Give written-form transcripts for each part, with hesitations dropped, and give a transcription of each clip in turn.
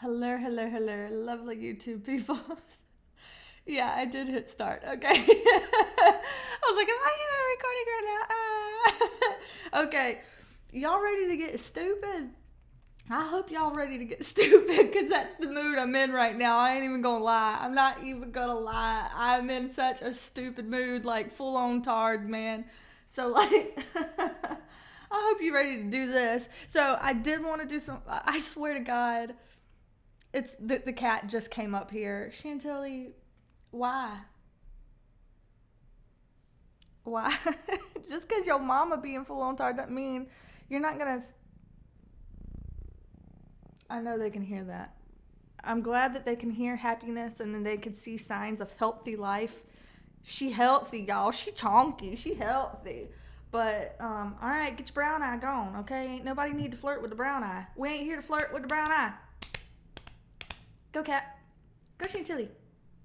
Hello, hello, hello, lovely YouTube people. Yeah, I did hit start. Okay. I was like, am I recording right now? Okay. Y'all ready to get stupid? I hope y'all ready to get stupid because that's the mood I'm in right now. I ain't even gonna lie. I'm not even gonna lie. I'm in such a stupid mood, like full on tard, man. So, like, I hope you're ready to do this. So, I did want to do some, I swear to God. It's the cat just came up here. Chantilly, why? Why? Just because your mama being full on tired doesn't mean you're not gonna. I know they can hear that. I'm glad that they can hear happiness and then they can see signs of healthy life. She healthy, y'all. She chonky. She healthy. But all right, get your brown eye gone, okay? Ain't nobody need to flirt with the brown eye. We ain't here to flirt with the brown eye. Go, cat. Go, Chantilly.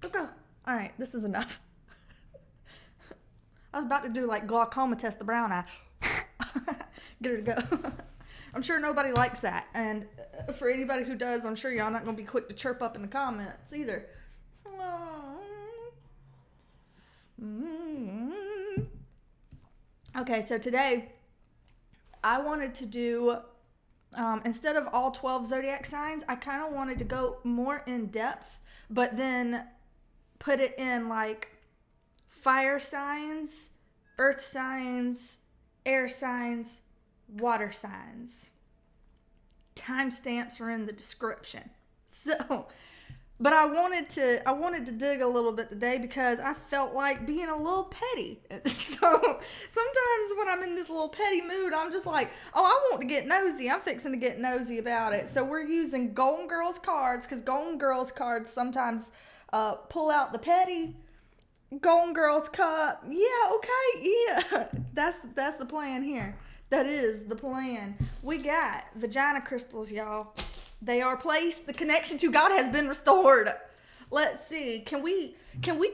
Go. All right, this is enough. I was about to do like glaucoma test the brown eye. Get her to go. I'm sure nobody likes that. And for anybody who does, I'm sure y'all not going to be quick to chirp up in the comments either. Okay, so today I wanted to do... instead of all 12 zodiac signs, I kind of wanted to go more in depth, but then put it in like fire signs, earth signs, air signs, water signs. Timestamps are in the description. So, but I wanted to dig a little bit today because I felt like being a little petty. So sometimes when I'm in this little petty mood, I'm just like, oh, I want to get nosy. I'm fixing to get nosy about it. So we're using Golden Girls cards because Golden Girls cards sometimes pull out the petty. Golden Girls cup. Yeah, okay, yeah. That's the plan here. That is the plan. We got vagina crystals, y'all. They are placed. The connection to God has been restored. Let's see. Can we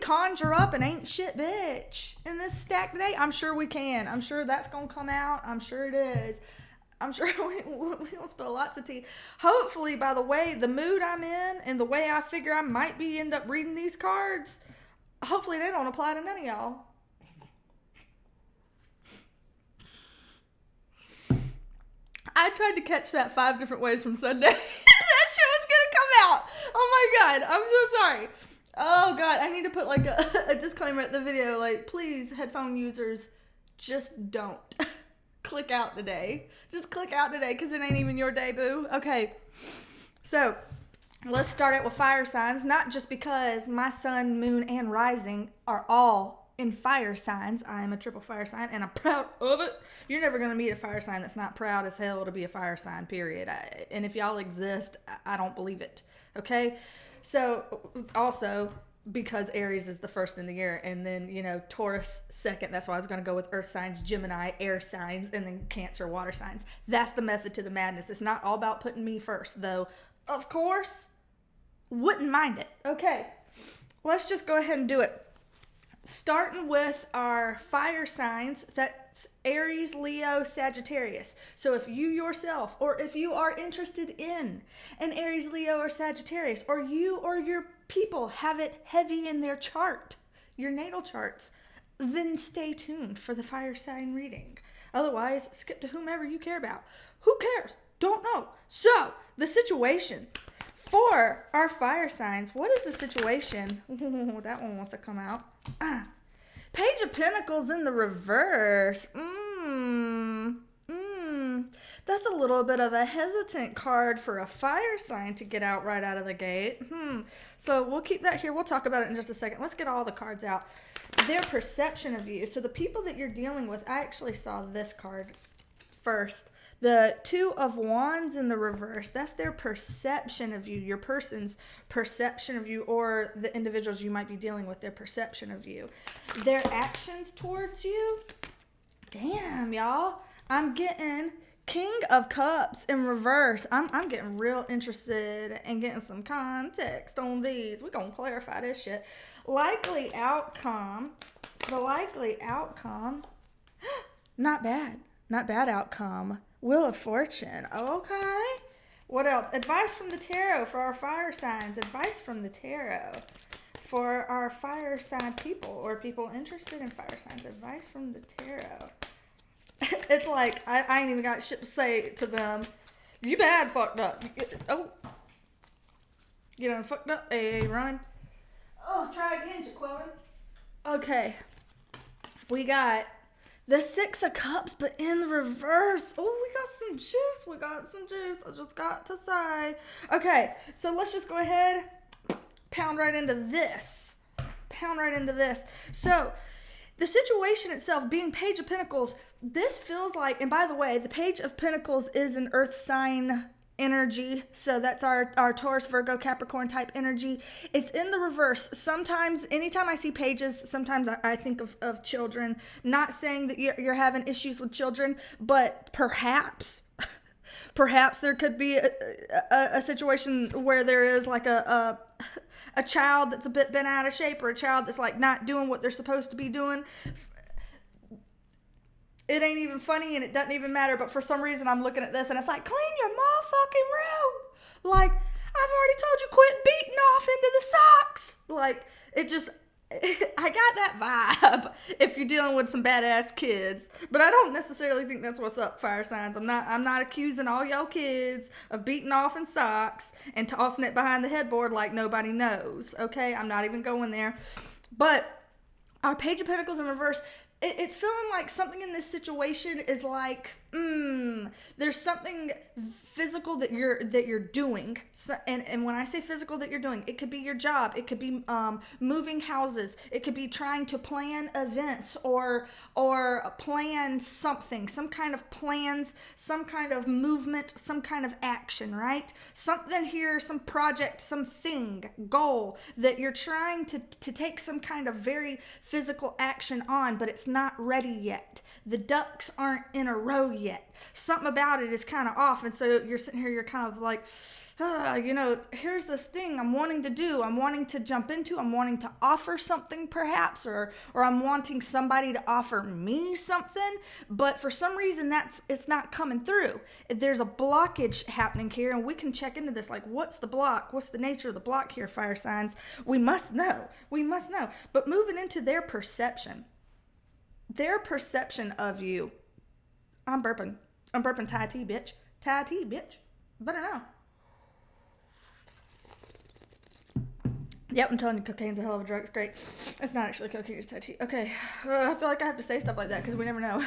conjure up an ain't shit bitch in this stack today? I'm sure we can. I'm sure that's going to come out. I'm sure it is. I'm sure we're going to spill lots of tea. Hopefully, by the way, the mood I'm in and the way I figure I might end up reading these cards, hopefully they don't apply to none of y'all. I tried to catch that 5 different ways from Sunday. That shit was gonna come out. Oh my God, I'm so sorry. Oh God, I need to put like a disclaimer at the video. Like, please, headphone users, just don't click out today. Just click out today because it ain't even your day, boo. Okay, so let's start out with fire signs. Not just because my sun, moon, and rising are all in fire signs. I am a triple fire sign and I'm proud of it. You're never going to meet a fire sign that's not proud as hell to be a fire sign, period. And if y'all exist, I don't believe it. Okay? So, also, because Aries is the first in the year, and then, Taurus second. That's why I was going to go with earth signs, Gemini, air signs, and then Cancer, water signs. That's the method to the madness. It's not all about putting me first, though. Of course, wouldn't mind it. Okay, let's just go ahead and do it. Starting with our fire signs, that's Aries, Leo, Sagittarius. So if you yourself, or if you are interested in an Aries, Leo, or Sagittarius, or you or your people have it heavy in their chart, your natal charts, then stay tuned for the fire sign reading. Otherwise, skip to whomever you care about. Who cares? Don't know. So, the situation for our fire signs, what is the situation? Ooh, that one wants to come out. Page of Pentacles in the reverse. That's a little bit of a hesitant card for a fire sign to get out right out of the gate. So we'll keep that here. We'll talk about it in just a second. Let's get all the cards out. Their perception of you. So the people that you're dealing with, I actually saw this card first. The 2 of Wands in the reverse, that's their perception of you, your person's perception of you, or the individuals you might be dealing with, their perception of you. Their actions towards you, damn, y'all. I'm getting King of Cups in reverse. I'm getting real interested in getting some context on these. We're going to clarify this shit. Likely outcome, the likely outcome, not bad. Not bad outcome. Wheel of Fortune. Okay. What else? Advice from the tarot for our fire signs. Advice from the tarot for our fire sign people or people interested in fire signs. Advice from the tarot. It's like, I ain't even got shit to say to them. You bad fucked up. You done fucked up. Hey, run. Oh, try again, Jaqueline. Okay. We got the Six of Cups, but in the reverse. Oh, we got some juice. We got some juice. I just got to say. Okay, so let's just go ahead, pound right into this. Pound right into this. So, the situation itself, being Page of Pentacles, this feels like, and by the way, the Page of Pentacles is an earth sign energy. So that's our Taurus, Virgo, Capricorn type energy. It's in the reverse. Sometimes, anytime I see pages, sometimes I think of children. Not saying that you're having issues with children, but perhaps there could be a situation where there is like a child that's a bit bent out of shape, or a child that's like not doing what they're supposed to be doing. It ain't even funny and it doesn't even matter, but for some reason I'm looking at this and it's like, clean your motherfucking room. Like, I've already told you, quit beating off into the socks. Like, it just, I got that vibe if you're dealing with some badass kids. But I don't necessarily think that's what's up, fire signs. I'm not accusing all y'all kids of beating off in socks and tossing it behind the headboard like nobody knows. Okay, I'm not even going there. But our Page of Pentacles in reverse, it's feeling like something in this situation is like, there's something physical that you're doing. So, and when I say physical that you're doing, it could be your job. It could be moving houses. It could be trying to plan events or plan something, some kind of plans, some kind of movement, some kind of action, right? Something here, some project, something, goal that you're trying to take some kind of very physical action on, but it's not ready yet. The ducks aren't in a row yet. Something about it is kind of off, and so you're sitting here, you're kind of like, here's this thing I'm wanting to do. I'm wanting to jump into. I'm wanting to offer something perhaps, or I'm wanting somebody to offer me something, but for some reason it's not coming through. There's a blockage happening here, and we can check into this. Like, what's the block? What's the nature of the block here, fire signs? We must know. But moving into their perception of you. I'm burping Thai tea, bitch. Better know. Yep, I'm telling you, cocaine's a hell of a drug. It's great. It's not actually cocaine, it's Thai tea. Okay. I feel like I have to say stuff like that because we never know.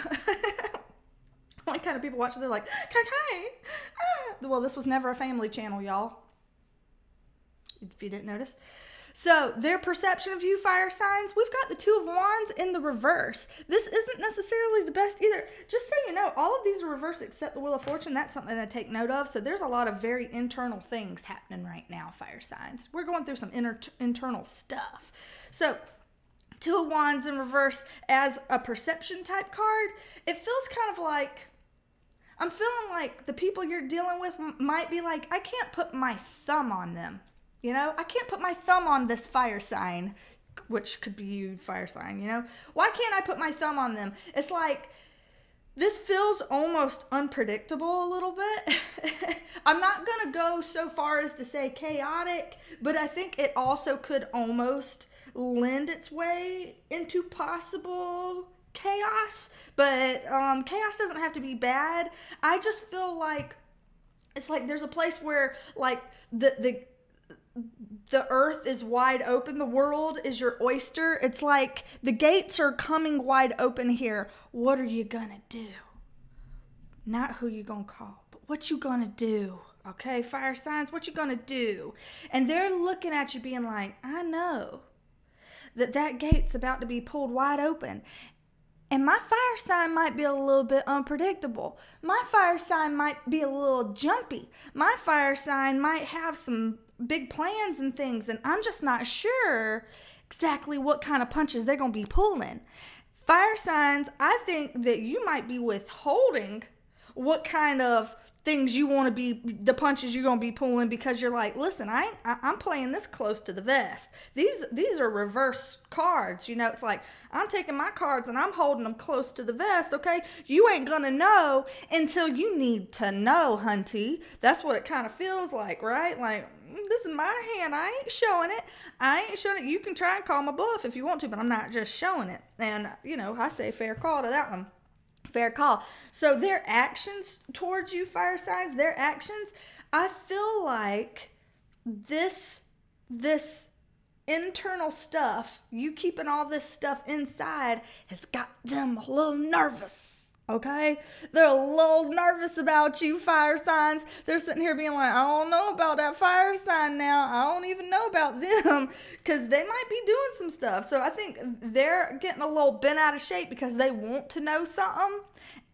What kind of people watch it, they're like, cocaine? Well, this was never a family channel, y'all. If you didn't notice. So, their perception of you, fire signs, we've got the Two of Wands in the reverse. This isn't necessarily the best either. Just so you know, all of these are reversed except the Wheel of Fortune. That's something to take note of. So, there's a lot of very internal things happening right now, fire signs. We're going through some internal stuff. So, Two of Wands in reverse as a perception type card, it feels kind of like, I'm feeling like the people you're dealing with might be like, I can't put my thumb on them. You know, I can't put my thumb on this fire sign, which could be you, fire sign, you know? Why can't I put my thumb on them? It's like, this feels almost unpredictable a little bit. I'm not going to go so far as to say chaotic, but I think it also could almost lend its way into possible chaos. But chaos doesn't have to be bad. I just feel like, it's like there's a place where, like, the earth is wide open. The world is your oyster. It's like the gates are coming wide open here. What are you gonna do? Not who you gonna call, but what you gonna do? Okay, fire signs, what you gonna do? And they're looking at you being like, I know that gate's about to be pulled wide open. And my fire sign might be a little bit unpredictable. My fire sign might be a little jumpy. My fire sign might have some big plans and things, and I'm just not sure exactly what kind of punches they're going to be pulling. Fire signs, I think that you might be withholding what kind of things you want to be, the punches you're going to be pulling, because you're like, listen, I'm playing this close to the vest. These are reverse cards. You know, it's like, I'm taking my cards and I'm holding them close to the vest, okay? You ain't going to know until you need to know, hunty. That's what it kind of feels like, right? Like, this is my hand. I ain't showing it. You can try and call my bluff if you want to, but I'm not just showing it. And, you know, I say fair call to that one. Fair call. So their actions towards you, fire signs, their actions, I feel like this internal stuff, you keeping all this stuff inside, has got them a little nervous. Okay? They're a little nervous about you, fire signs. They're sitting here being like, I don't know about that fire sign now. I don't even know about them, because they might be doing some stuff. So I think they're getting a little bent out of shape because they want to know something.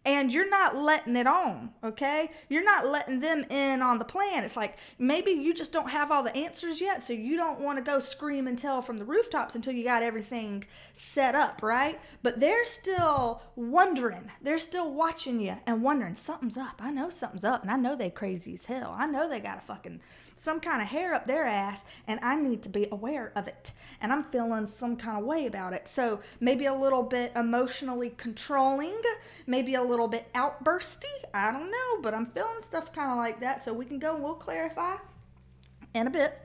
And you're not letting it on, okay? You're not letting them in on the plan. It's like, maybe you just don't have all the answers yet, so you don't want to go scream and tell from the rooftops until you got everything set up, right? But they're still wondering. They're still watching you and wondering, something's up. I know something's up, and I know they crazy as hell. I know they got a fucking some kind of hair up their ass, and I need to be aware of it. And I'm feeling some kind of way about it. So maybe a little bit emotionally controlling, maybe a little bit outbursty. I don't know, but I'm feeling stuff kind of like that. So we can go and we'll clarify in a bit.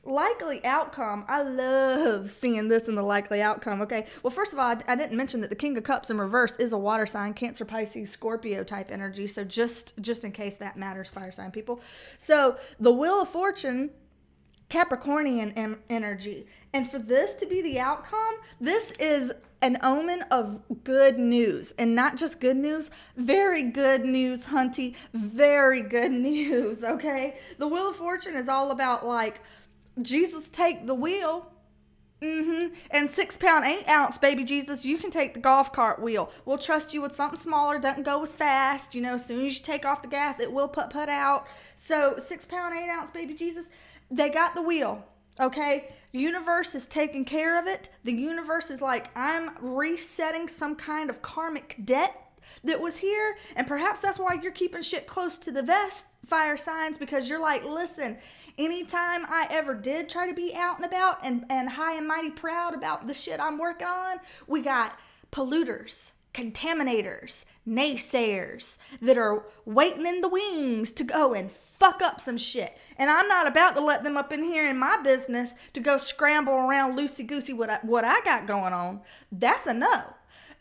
Likely outcome. I love seeing this in the likely outcome. Okay. Well, first of all, I didn't mention that the King of Cups in reverse is a water sign, Cancer, Pisces, Scorpio type energy. So just in case that matters, fire sign people. So the Wheel of Fortune, Capricornian energy. And for this to be the outcome, this is an omen of good news. And not just good news, very good news, hunty. Very good news, okay? The Wheel of Fortune is all about, like, Jesus take the wheel. And 6 pound, 8 ounce, baby Jesus, you can take the golf cart wheel. We'll trust you with something smaller, doesn't go as fast. You know, as soon as you take off the gas, it will put out. So 6 pound, 8 ounce, baby Jesus, they got the wheel. Okay, the universe is taking care of it. The universe is like, I'm resetting some kind of karmic debt that was here. And perhaps that's why you're keeping shit close to the vest, fire signs, because you're like, listen, anytime I ever did try to be out and about and high and mighty proud about the shit I'm working on, we got polluters, contaminators, naysayers that are waiting in the wings to go and fuck up some shit. And I'm not about to let them up in here in my business to go scramble around loosey-goosey what I got going on. That's a no.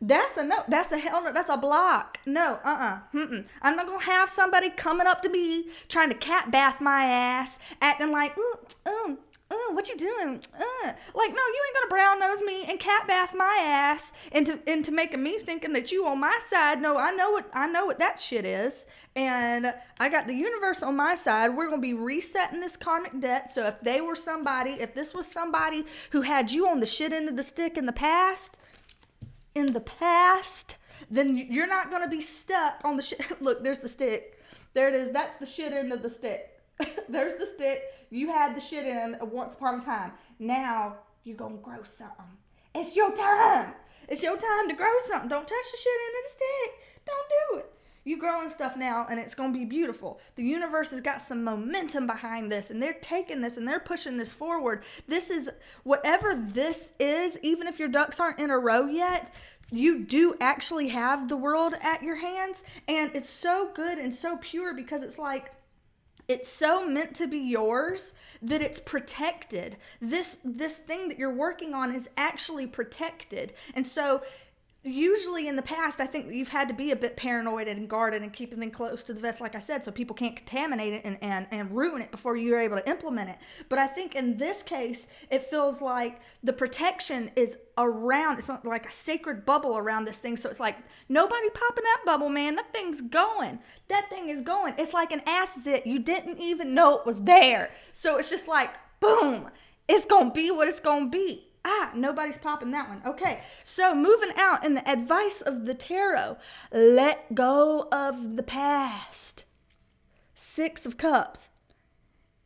That's a no. That's a hell no. That's a block. No, I'm not going to have somebody coming up to me trying to cat bath my ass, acting like, what you doing? Like, no, you ain't going to brown nose me and cat bath my ass into making me thinking that you on my side. No, I know what that shit is. And I got the universe on my side. We're going to be resetting this karmic debt. So if this was somebody who had you on the shit end of the stick in the past, then you're not going to be stuck on the shit. Look, there's the stick. There it is. That's the shit end of the stick. There's the stick. You had the shit end once upon a time. Now you're going to grow something. It's your time. It's your time to grow something. Don't touch the shit end of the stick. Don't do it. You're growing stuff now, and it's going to be beautiful. The universe has got some momentum behind this, and they're taking this, and they're pushing this forward. This is, whatever this is, even if your ducks aren't in a row yet, you do actually have the world at your hands. And it's so good and so pure because it's like, it's so meant to be yours that it's protected. This thing that you're working on is actually protected. And so usually in the past, I think you've had to be a bit paranoid and guarded and keeping things close to the vest, like I said, so people can't contaminate it and ruin it before you're able to implement it. But I think in this case, it feels like the protection is around. It's not like a sacred bubble around this thing. So it's like, nobody popping that bubble, man. That thing's going. That thing is going. It's like an asset. You didn't even know it was there. So it's just like, boom, it's going to be what it's going to be. Nobody's popping that one. Okay, so moving out in the advice of the tarot, let go of the past. 6 of Cups.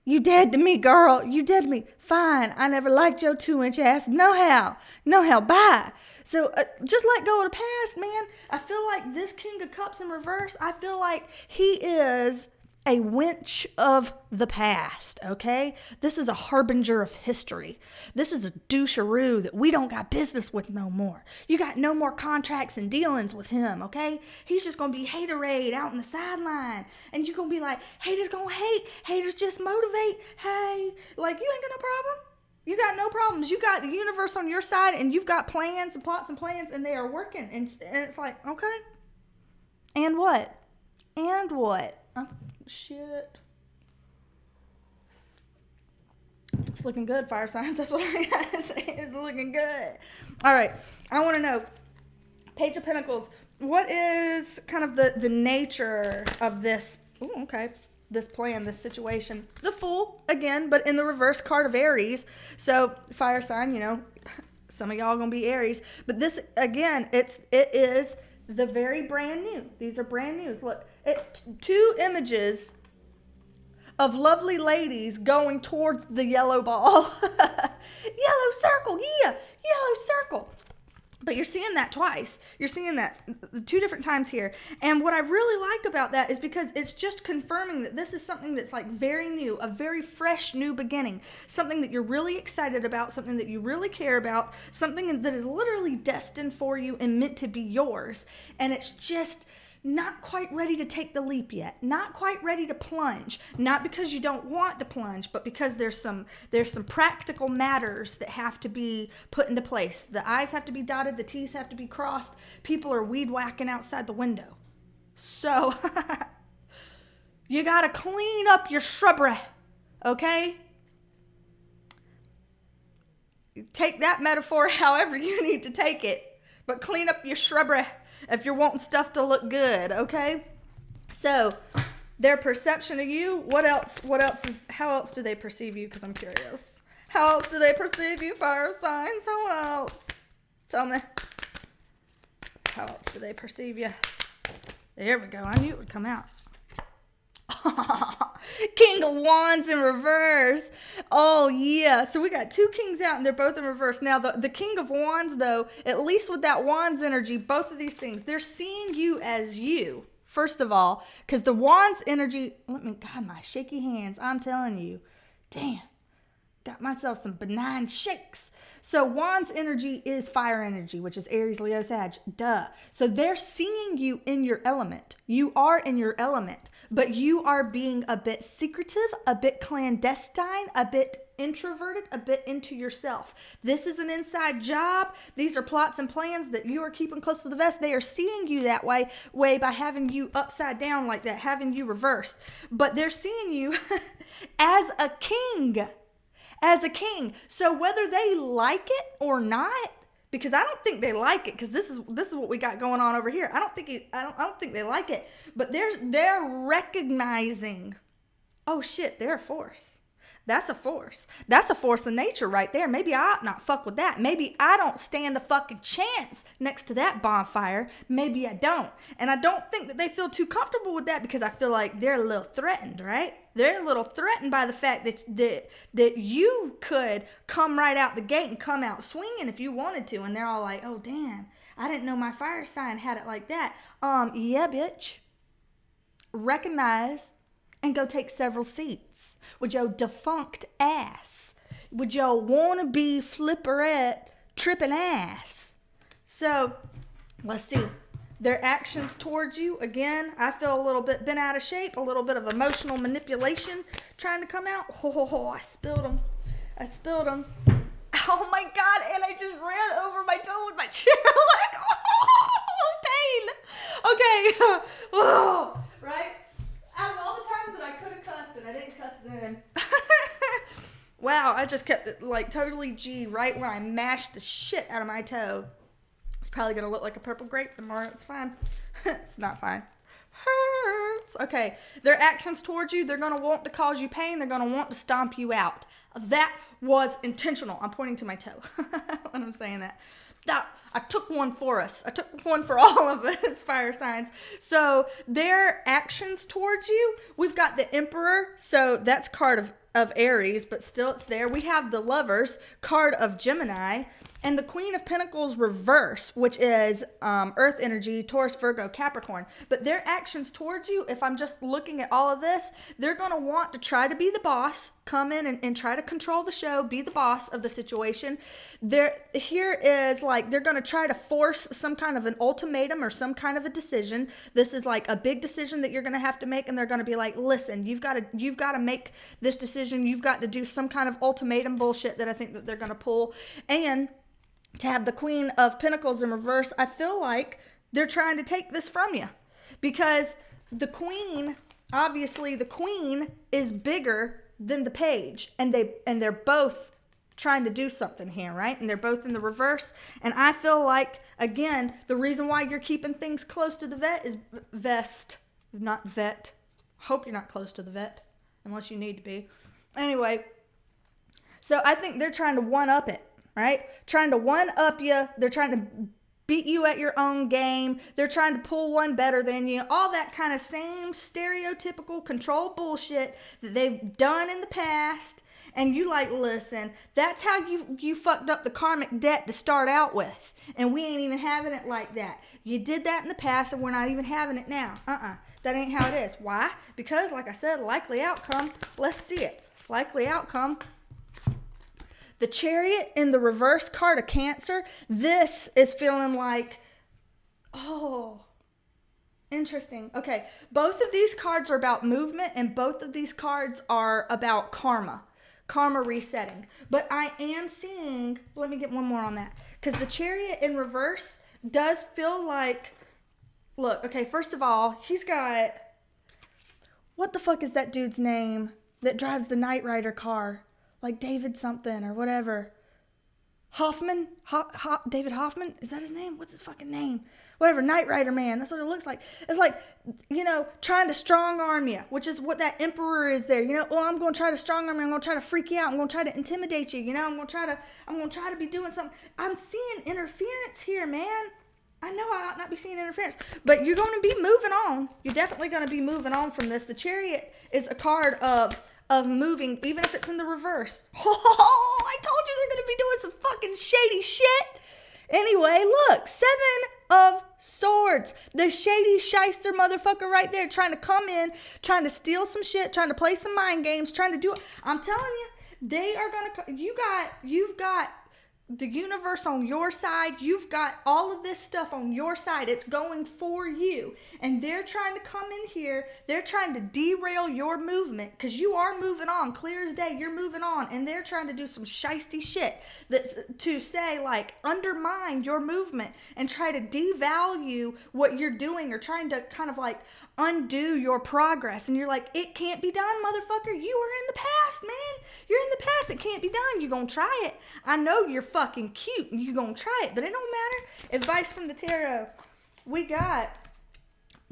You dead to me, girl. You dead to me. Fine, I never liked your 2-inch ass. No how, bye. So just let go of the past, man. I feel like this King of Cups in reverse, I feel like he is a winch of the past, okay? This is a harbinger of history. This is a doucheroo that we don't got business with no more. You got no more contracts and dealings with him, okay? He's just going to be haterade out in the sideline. And you're going to be like, haters going to hate. Haters just motivate. Hey, like, you ain't got no problem. You got no problems. You got the universe on your side, and you've got plans and plots and plans, and they are working. And it's like, okay. And what? And what? Shit. It's looking good, fire signs. That's what I gotta say. It's looking good. All right. I want to know, Page of Pentacles, what is kind of the nature of this? Ooh, okay. This plan, this situation. The Fool, again, but in the reverse card of Aries. So, fire sign, you know, some of y'all gonna be Aries. But this, again, it is the very brand new. These are brand news. Look, two images of lovely ladies going towards the yellow ball. Yellow circle, yeah, yellow circle. But you're seeing that twice. You're seeing that two different times here. And what I really like about that is because it's just confirming that this is something that's like very new, a very fresh new beginning, something that you're really excited about, something that you really care about, something that is literally destined for you and meant to be yours. And it's just not quite ready to take the leap yet, not quite ready to plunge, not because you don't want to plunge, but because there's some practical matters that have to be put into place. The I's have to be dotted, the T's have to be crossed. People are weed whacking outside the window. So you got to clean up your shrubbery, okay? Take that metaphor however you need to take it, but clean up your shrubbery if you're wanting stuff to look good, okay? So, their perception of you, how else do they perceive you? Because I'm curious. How else do they perceive you, fire signs? How else? Tell me. How else do they perceive you? There we go. I knew it would come out. King of Wands in reverse. Oh, yeah. So we got two kings out, and they're both in reverse. Now, the King of Wands, though, at least with that Wands energy, both of these things, they're seeing you as you, first of all, because the Wands energy, God, my shaky hands, I'm telling you, damn, got myself some benign shakes. So Wands energy is fire energy, which is Aries, Leo, Sag. Duh. So they're seeing you in your element. You are in your element, but you are being a bit secretive, a bit clandestine, a bit introverted, a bit into yourself. This is an inside job. These are plots and plans that you are keeping close to the vest. They are seeing you that way by having you upside down like that, having you reversed. But they're seeing you as a king. As a king. So whether they like it or not, because I don't think they like it, because this is what we got going on over here. I don't think they like it, but they're recognizing, oh shit, they're a force. That's a force. That's a force of nature right there. Maybe I ought not fuck with that. Maybe I don't stand a fucking chance next to that bonfire. Maybe I don't. And I don't think that they feel too comfortable with that, because I feel like they're a little threatened, right? They're a little threatened by the fact that you could come right out the gate and come out swinging if you wanted to. And they're all like, oh, damn, I didn't know my fire sign had it like that. Yeah, bitch. Recognize and go take several seats with your defunct ass, with your wannabe flipperette tripping ass. So, let's see. Their actions towards you, again, I feel a little bit bent out of shape, a little bit of emotional manipulation trying to come out. Oh, I spilled them. Oh my God, and I just ran over my toe with my chair. Like, oh, pain. Okay. Oh, right? Out of all the times that I could have cussed and I didn't cuss then. Wow, I just kept it like totally G right when I mashed the shit out of my toe. It's probably going to look like a purple grape tomorrow. It's fine. It's not fine. Hurts. Okay, their actions towards you, they're going to want to cause you pain. They're going to want to stomp you out. That was intentional. I'm pointing to my toe when I'm saying that. I took one for us. I took one for all of us, fire signs. So their actions towards you, we've got the Emperor. So that's card of Aries, but still it's there. We have the Lovers, card of Gemini. And the Queen of Pentacles reverse, which is Earth energy, Taurus, Virgo, Capricorn. But their actions towards you, if I'm just looking at all of this, they're going to want to try to be the boss, come in and try to control the show, be the boss of the situation. Here is like, they're going to try to force some kind of an ultimatum or some kind of a decision. This is like a big decision that you're going to have to make, and they're going to be like, listen, you've got to make this decision. You've got to do some kind of ultimatum bullshit that I think that they're going to pull. And to have the Queen of Pentacles in reverse, I feel like they're trying to take this from you, because the Queen, obviously the Queen is bigger than the Page, and they're both trying to do something here, right? And they're both in the reverse. And I feel like, again, the reason why you're keeping things close to the vet is not vet. Hope you're not close to the vet unless you need to be. Anyway, so I think they're trying to one up it. Right? Trying to one up you. They're trying to beat you at your own game. They're trying to pull one better than you. All that kind of same stereotypical control bullshit that they've done in the past. And you like, listen, that's how you fucked up the karmic debt to start out with. And we ain't even having it like that. You did that in the past, and we're not even having it now. That ain't how it is. Why? Because, like I said, likely outcome. Let's see it. Likely outcome. The Chariot in the reverse card of Cancer, this is feeling like, oh, interesting. Okay, both of these cards are about movement, and both of these cards are about karma resetting. But I am seeing, let me get one more on that, because the Chariot in reverse does feel like, look, okay, first of all, he's got, what the fuck is that dude's name that drives the Knight Rider car? Like David something or whatever. Hoffman? David Hoffman? Is that his name? What's his fucking name? Whatever, Knight Rider man. That's what it looks like. It's like, trying to strong arm you, which is what that Emperor is there. I'm going to try to strong arm you. I'm going to try to freak you out. I'm going to try to intimidate you. I'm going to try to be doing something. I'm seeing interference here, man. I know I ought not be seeing interference, but you're going to be moving on. You're definitely going to be moving on from this. The Chariot is a card of moving, even if it's in the reverse. Oh, I told you they're going to be doing some fucking shady shit. Anyway, look, 7 of Swords. The shady shyster motherfucker right there trying to come in, trying to steal some shit, trying to play some mind games, trying to do it. I'm telling you, they are going to, you've got the universe on your side. You've got all of this stuff on your side. It's going for you. And they're trying to come in here. They're trying to derail your movement, because you are moving on. Clear as day, you're moving on. And they're trying to do some shisty shit that's to say, like, undermine your movement and try to devalue what you're doing, or trying to kind of like undo your progress. And you're like, it can't be done, motherfucker. You are in the past, man. You're in the past. It can't be done. You're gonna try it. I know you're fucking cute and you're gonna try it, but it don't matter. Advice from the tarot. We got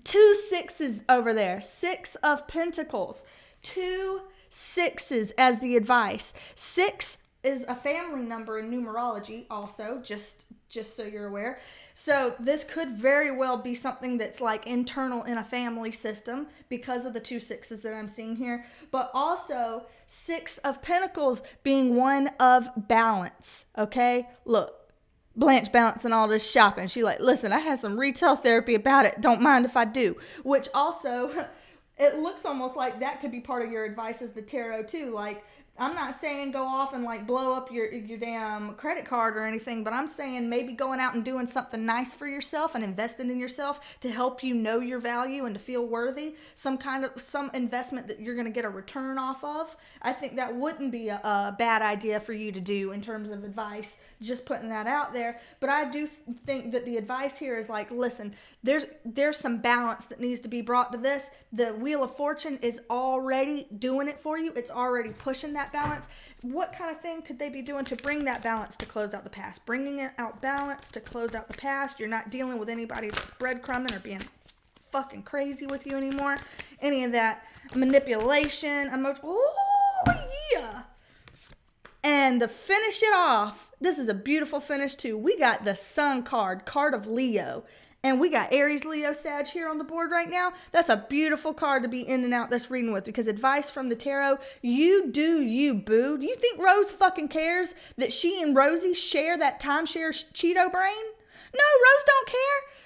2 6s over there. 6 of Pentacles. 2 6s as the advice. 6 is a family number in numerology also, just so you're aware. So this could very well be something that's like internal in a family system because of the 2 6s that I'm seeing here. But also 6 of Pentacles being one of balance, okay? Look, Blanche balancing all this shopping. She like, listen, I had some retail therapy about it. Don't mind if I do. Which also, it looks almost like that could be part of your advice as the tarot too. Like, I'm not saying go off and like blow up your damn credit card or anything, but I'm saying maybe going out and doing something nice for yourself and investing in yourself to help you know your value and to feel worthy. Some investment that you're going to get a return off of. I think that wouldn't be a bad idea for you to do in terms of advice. Just putting that out there. But I do think that the advice here is like, listen, there's some balance that needs to be brought to this. The Wheel of Fortune is already doing it for you. It's already pushing that balance. What kind of thing could they be doing to bring that balance to close out the past? Bringing it out balance to close out the past. You're not dealing with anybody that's breadcrumbing or being fucking crazy with you anymore. Any of that manipulation, emotion. Oh, yeah. And to finish it off, this is a beautiful finish too. We got the Sun card of Leo. And we got Aries, Leo, Sag here on the board right now. That's a beautiful card to be in and out this reading with, because advice from the tarot, you do you, boo. Do you think Rose fucking cares that she and Rosie share that timeshare Cheeto brain? No, Rose don't care.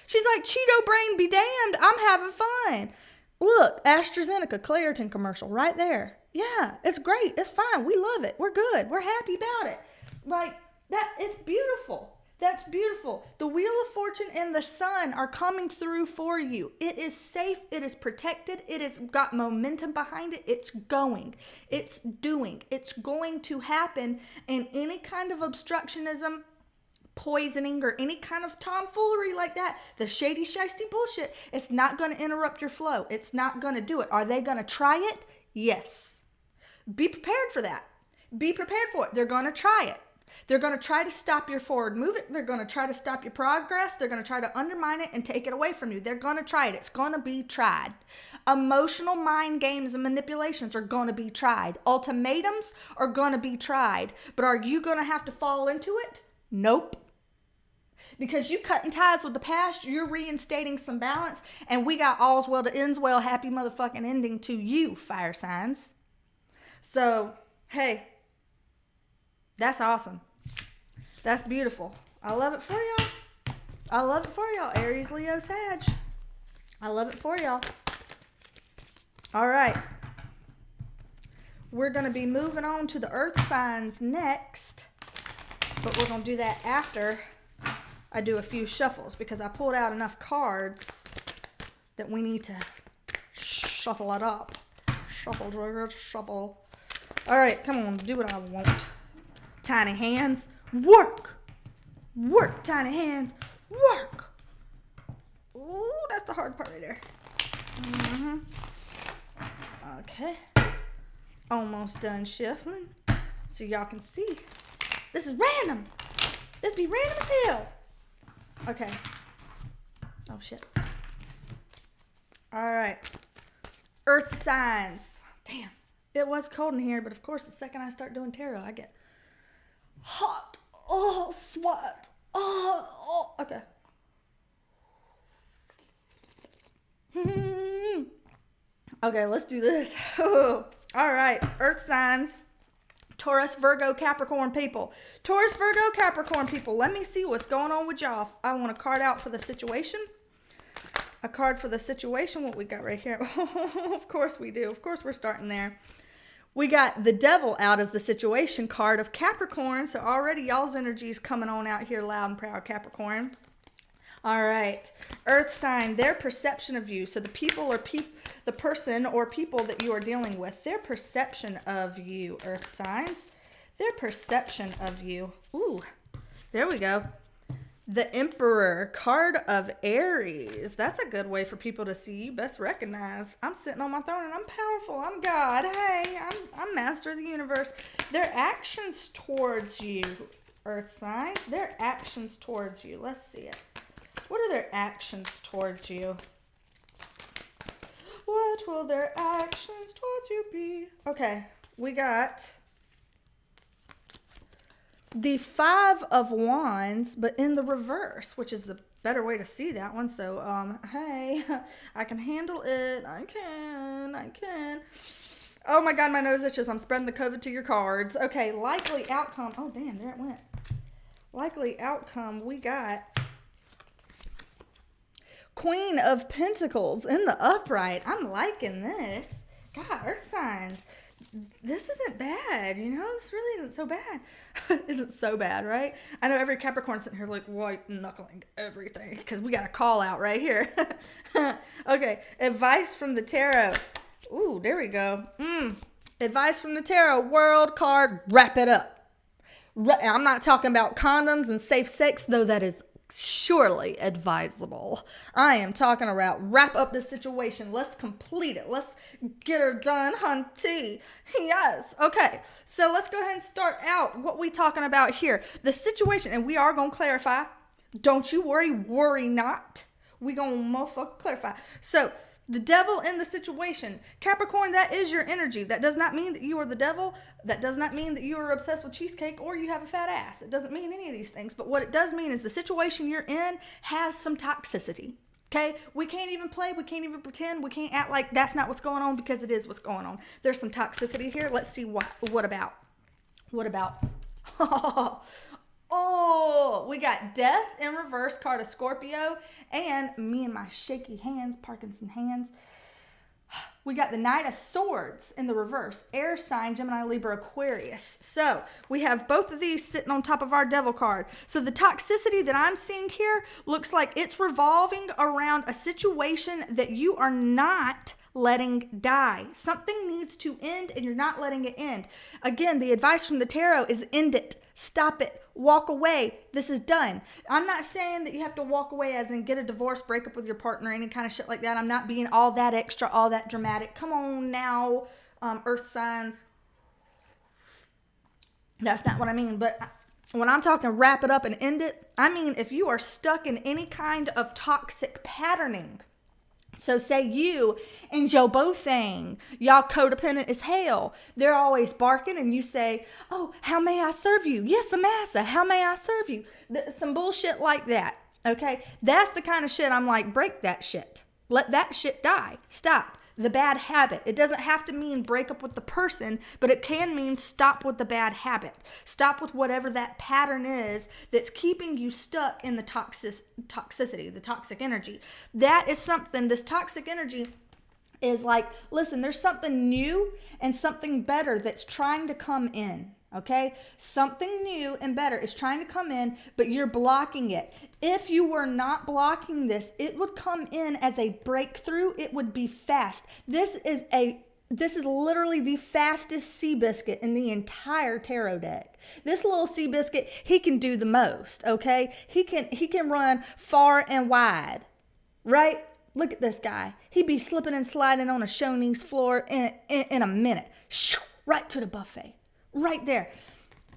She's like, Cheeto brain be damned. I'm having fun. Look, AstraZeneca Claritin commercial right there. Yeah, it's great. It's fine. We love it. We're good. We're happy about it. Like that, it's beautiful. That's beautiful. The Wheel of Fortune and the Sun are coming through for you. It is safe. It is protected. It has got momentum behind it. It's going. It's doing. It's going to happen. And any kind of obstructionism, poisoning, or any kind of tomfoolery like that, the shady, shisty bullshit, it's not going to interrupt your flow. It's not going to do it. Are they going to try it? Yes. Be prepared for that. Be prepared for it. They're going to try it. They're going to try to stop your forward movement. They're going to try to stop your progress. They're going to try to undermine it and take it away from you. They're going to try it. It's going to be tried. Emotional mind games and manipulations are going to be tried. Ultimatums are going to be tried. But are you going to have to fall into it? Nope. Because you cutting ties with the past, you're reinstating some balance, and we got all's well that ends well, happy motherfucking ending to you, fire signs. So, hey, that's awesome. That's beautiful. I love it for y'all. I love it for y'all, Aries, Leo, Sag. I love it for y'all. All right. We're going to be moving on to the earth signs next, but we're going to do that after I do a few shuffles, because I pulled out enough cards that we need to shuffle it up. Shuffle, trigger, shuffle. All right, come on, do what I want. Tiny hands, work. Work, tiny hands, work. Ooh, that's the hard part right there. Okay. Almost done shuffling. So y'all can see. This is random. This be random as hell. Okay. Oh, shit. All right. Earth signs. Damn. It was cold in here, but of course, the second I start doing tarot, I get hot. Oh, sweat. Oh. Okay. Okay, let's do this. All right. Earth signs. Taurus, Virgo, Capricorn people. Taurus, Virgo, Capricorn people. Let me see what's going on with y'all. I want a card out for the situation. A card for the situation. What we got right here? Of course we do. Of course we're starting there. We got the Devil out as the situation card of Capricorn. So already y'all's energy is coming on out here loud and proud, Capricorn. All right. Earth sign, their perception of you. So the people or the person or people that you are dealing with, their perception of you, earth signs, their perception of you. Ooh, there we go. The Emperor, card of Aries. That's a good way for people to see you best recognize. I'm sitting on my throne and I'm powerful. I'm God. Hey, I'm master of the universe. Their actions towards you, earth signs, their actions towards you. Let's see it. What are their actions towards you? What will their actions towards you be? Okay, we got the Five of Wands, but in the reverse, which is the better way to see that one. So, hey, I can handle it. I can. Oh my God, my nose itches. I'm spreading the COVID to your cards. Okay, likely outcome. Oh, damn, there it went. Likely outcome, we got Queen of Pentacles in the upright. I'm liking this. God, earth signs. This isn't bad, you know? This really isn't so bad. Isn't so bad, right? I know every Capricorn sitting here like white knuckling everything because we got a call out right here. Okay, advice from the tarot. Ooh, there we go. Advice from the tarot. World card, wrap it up. I'm not talking about condoms and safe sex, though that is surely advisable. I am talking about wrap up the situation. Let's complete it. Let's get her done, hunty. Yes. Okay. So let's go ahead and start out what we talking about here. The situation, and we are going to clarify. Don't you worry. Worry not. We going to motherfucker clarify. So The devil in the situation. Capricorn, that is your energy. That does not mean that you are the devil. That does not mean that you are obsessed with cheesecake or you have a fat ass. It doesn't mean any of these things. But what it does mean is the situation you're in has some toxicity. Okay? We can't even play. We can't even pretend. We can't act like that's not what's going on, because it is what's going on. There's some toxicity here. Let's see what about. What about? Oh, we got death in reverse, card of Scorpio, and me and my shaky hands, Parkinson hands. We got the Knight of Swords in the reverse, air sign, Gemini, Libra, Aquarius. So we have both of these sitting on top of our devil card. So the toxicity that I'm seeing here looks like it's revolving around a situation that you are not letting die. Something needs to end and you're not letting it end. Again, the advice from the tarot is end it, stop it, walk away. This is done. I'm not saying that you have to walk away as in get a divorce, break up with your partner, any kind of shit like that. I'm not being all that extra, all that dramatic. Come on now, earth signs. That's not what I mean. But when I'm talking wrap it up and end it, I mean if you are stuck in any kind of toxic patterning. So say you and Joe Bothang, y'all codependent as hell. They're always barking and you say, oh, how may I serve you? Yes, massa, how may I serve you? Some bullshit like that, okay? That's the kind of shit I'm like, break that shit. Let that shit die. Stop. The bad habit. It doesn't have to mean break up with the person, but it can mean stop with the bad habit. Stop with whatever that pattern is that's keeping you stuck in the toxicity, the toxic energy. That is something, this toxic energy is like, listen, there's something new and something better that's trying to come in. Okay, something new and better is trying to come in, but you're blocking it. If you were not blocking this, it would come in as a breakthrough. It would be fast. This is literally the fastest sea biscuit in the entire tarot deck. This little sea biscuit, he can do the most. Okay, he can run far and wide, right? Look at this guy. He'd be slipping and sliding on a Shoney's floor in a minute. Shoo, right to the buffet. Right there.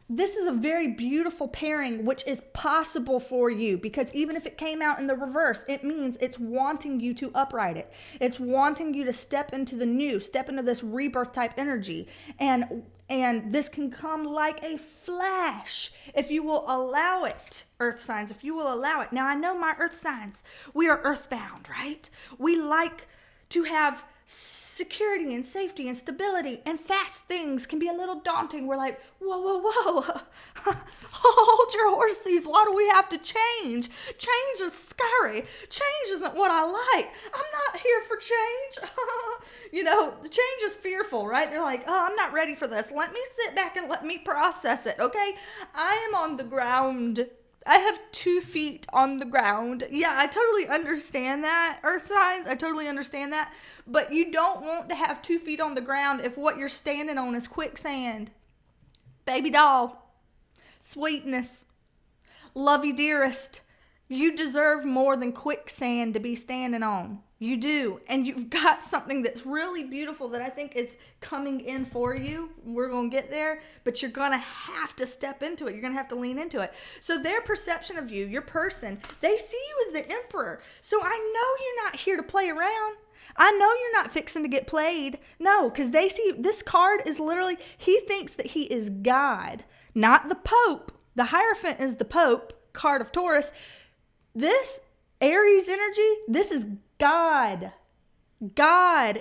This is a very beautiful pairing, which is possible for you, because even if it came out in the reverse, it means it's wanting you to upright it. It's wanting you to step into the new, step into this rebirth type energy. And this can come like a flash if you will allow it, earth signs, if you will allow it. Now, I know my earth signs, we are earthbound, right? We like to have security and safety and stability, and fast things can be a little daunting. We're like, whoa, hold your horses. Why do we have to change? Change is scary. Change isn't what I like. I'm not here for change. The change is fearful, right? They're like, oh, I'm not ready for this. Let me sit back and let me process it, okay? I am on the ground. I have 2 feet on the ground. Yeah, I totally understand that, earth signs. I totally understand that. But you don't want to have 2 feet on the ground if what you're standing on is quicksand. Baby doll. Sweetness. Love you, dearest. You deserve more than quicksand to be standing on. You do. And you've got something that's really beautiful that I think is coming in for you. We're going to get there, but you're going to have to step into it. You're going to have to lean into it. So their perception of you, your person, they see you as the emperor. So I know you're not here to play around. I know you're not fixing to get played. No, because they see this card is literally, he thinks that he is God, not the Pope. The Hierophant is the Pope, card of Taurus. This Aries energy, this is God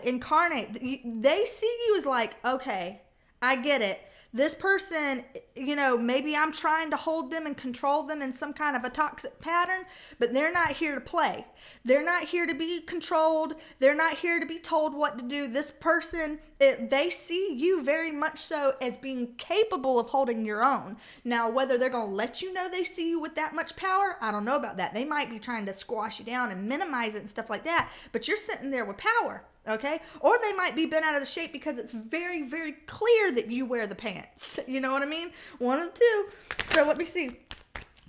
incarnate. They see you as like, okay, I get it. This person, maybe I'm trying to hold them and control them in some kind of a toxic pattern, but they're not here to play. They're not here to be controlled. They're not here to be told what to do. This person, they see you very much so as being capable of holding your own. Now, whether they're going to let you know they see you with that much power, I don't know about that. They might be trying to squash you down and minimize it and stuff like that, but you're sitting there with power. Okay? Or they might be bent out of the shape because it's very, very clear that you wear the pants. You know what I mean? One of the two. So let me see.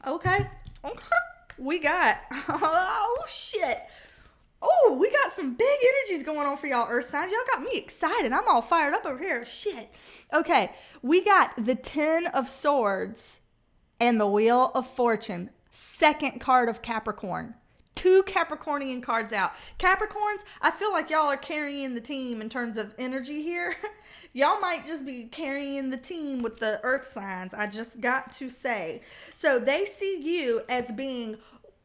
Okay. We got, oh shit. Oh, we got some big energies going on for y'all, earth signs. Y'all got me excited. I'm all fired up over here. Shit. Okay. We got the 10 of Swords and the Wheel of Fortune. Second card of Capricorn. 2 Capricornian cards out. Capricorns, I feel like y'all are carrying the team in terms of energy here. Y'all might just be carrying the team with the earth signs. I just got to say. So they see you as being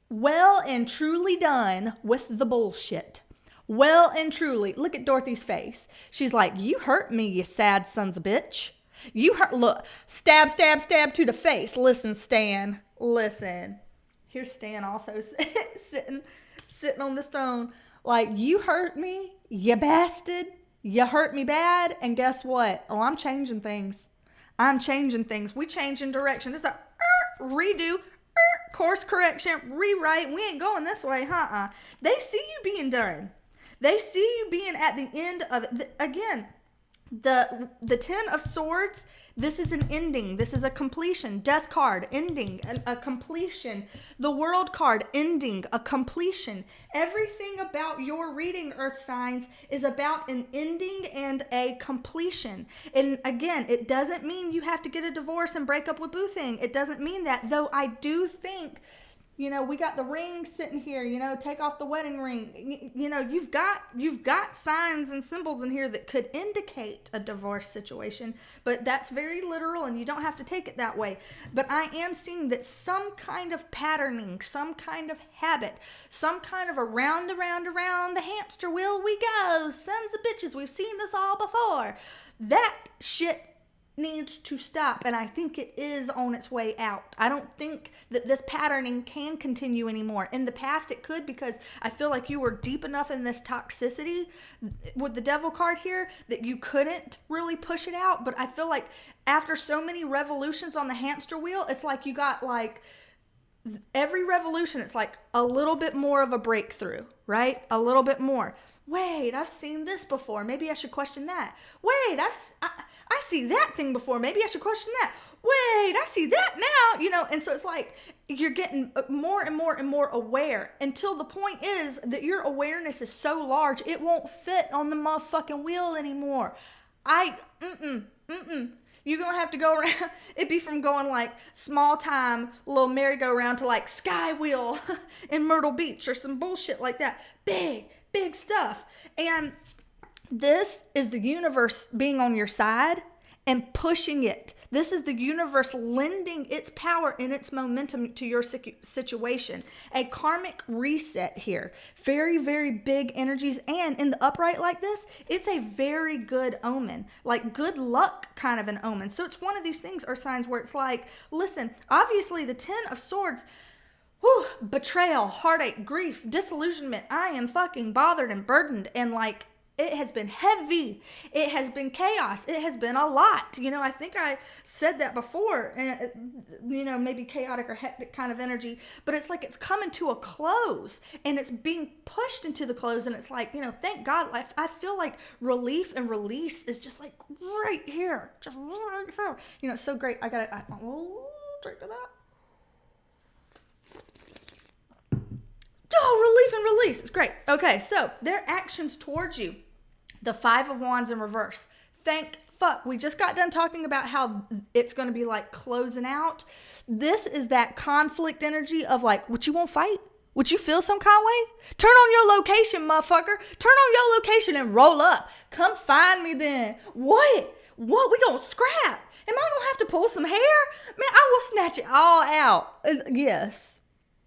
well and truly done with the bullshit. Well and truly. Look at Dorothy's face. She's like, you hurt me, you sad sons of bitch. You hurt. Look, stab, stab, stab to the face. Listen, Stan. Listen. Here's Stan also sitting on this throne. Like, you hurt me, you bastard. You hurt me bad. And guess what? Oh, I'm changing things. I'm changing things. We changing direction. It's a redo, course correction, rewrite. We ain't going this way. They see you being done. They see you being at the end of it. Again, the 10 of Swords, this is an ending. This is a completion. Death card, ending, a completion. The World card, ending, a completion. Everything about your reading, Earth signs, is about an ending and a completion. And again, it doesn't mean you have to get a divorce and break up with Boo Thing. It doesn't mean that, though I do think, you know, we got the ring sitting here, you know, take off the wedding ring. You know, you've got signs and symbols in here that could indicate a divorce situation, but that's very literal and you don't have to take it that way. But I am seeing that some kind of patterning, some kind of habit, some kind of around the hamster wheel we go. Sons of bitches, we've seen this all before. That shit needs to stop, and I think it is on its way out. I don't think that this patterning can continue anymore. In the past it could, because I feel like you were deep enough in this toxicity with the Devil card here that you couldn't really push it out. But I feel like after so many revolutions on the hamster wheel, it's like you got like every revolution, it's like a little bit more of a breakthrough, right? A little bit more. Wait, I've seen this before. Maybe I should question that. Wait, I see that thing before. Maybe I should question that. Wait, I see that now. You know, and so it's like you're getting more and more and more aware until the point is that your awareness is so large it won't fit on the motherfucking wheel anymore. You're going to have to go around. It'd be from going like small time little merry-go-round to like Sky Wheel in Myrtle Beach or some bullshit like that. Big stuff. And this is the universe being on your side and pushing it. This is the universe lending its power and its momentum to your situation. A karmic reset here. Very, very big energies. And in the upright like this, it's a very good omen. Like good luck kind of an omen. So it's one of these things or signs where it's like, listen, obviously the 10 of Swords, betrayal, heartache, grief, disillusionment. I am fucking bothered and burdened, and like it has been heavy. It has been chaos. It has been a lot. You know, I think I said that before, you know, maybe chaotic or hectic kind of energy, but it's like it's coming to a close and it's being pushed into the close. And it's like, you know, thank God. I feel like relief and release is just like right here. Just right here. You know, it's so great. Drink to that. Oh, relief and release. It's great. Okay, so their actions towards you. The 5 of Wands in reverse. Thank fuck. We just got done talking about how it's going to be like closing out. This is that conflict energy of like, would you want to fight? Would you feel some kind of way? Turn on your location, motherfucker. Turn on your location and roll up. Come find me then. What? We gonna scrap? Am I gonna have to pull some hair? Man, I will snatch it all out. Yes.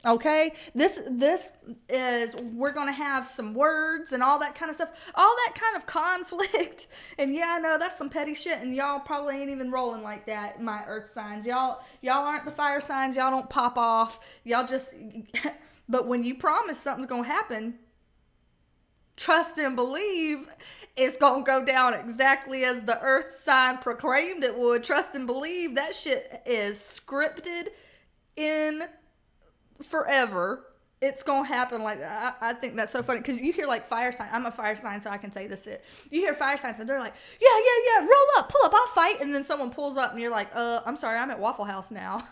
Okay, this is, we're going to have some words and all that kind of stuff, all that kind of conflict. And yeah, I know that's some petty shit, and y'all probably ain't even rolling like that, my earth signs. Y'all aren't the fire signs. Y'all don't pop off. Y'all just, but when you promise something's going to happen, trust and believe it's going to go down exactly as the earth sign proclaimed it would. Trust and believe that shit is scripted in forever. It's gonna happen. Like I think that's so funny because you hear like fire sign. I'm a fire sign, so I can say this shit. You hear fire signs and they're like, yeah, roll up, pull up, I'll fight. And then someone pulls up and you're like, I'm sorry, I'm at Waffle House now.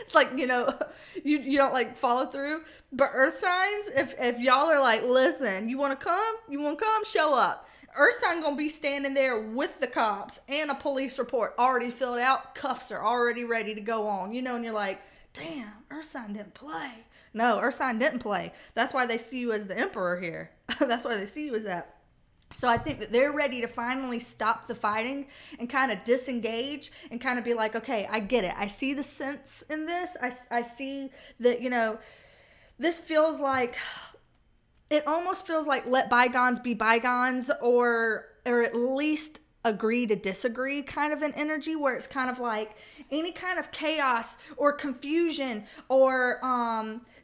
It's like, you know, you don't like follow through. But earth signs, if y'all are like, listen, you want to come, show up. Earth sign gonna be standing there with the cops and a police report already filled out. Cuffs are already ready to go on, you know, and you're like, damn, Earth sign didn't play. No, Earth sign didn't play. That's why they see you as the emperor here. That's why they see you as that. So I think that they're ready to finally stop the fighting and kind of disengage and kind of be like, okay, I get it. I see the sense in this. I see that, you know, this feels like, it almost feels like let bygones be bygones, or at least agree to disagree kind of an energy, where it's kind of like any kind of chaos or confusion or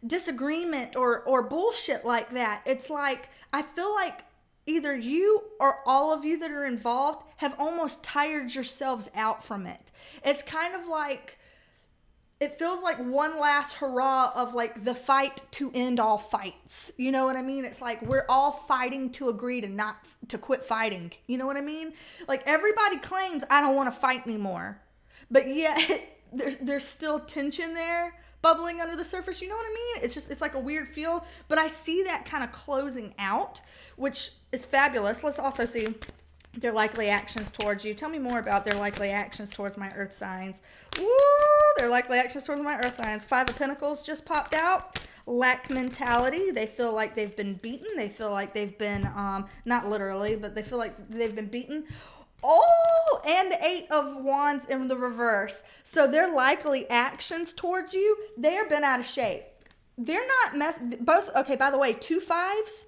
disagreement or bullshit like that. It's like, I feel like either you or all of you that are involved have almost tired yourselves out from it. It's kind of like, it feels like one last hurrah of like the fight to end all fights. You know what I mean? It's like we're all fighting to agree to quit fighting. You know what I mean? Like everybody claims I don't want to fight anymore, but yet there's still tension there bubbling under the surface. You know what I mean? It's like a weird feel, but I see that kind of closing out, which is fabulous. Let's also see their likely actions towards you. Tell me more about their likely actions towards my earth signs. Woo! Their likely actions towards my earth signs. 5 of Pentacles just popped out. Lack mentality. They feel like they've been beaten. They feel like they've been, not literally, but they feel like they've been beaten. Oh, and 8 of Wands in the reverse. So their likely actions towards you, they are bent out of shape. They're not both, okay, by the way, 2 5s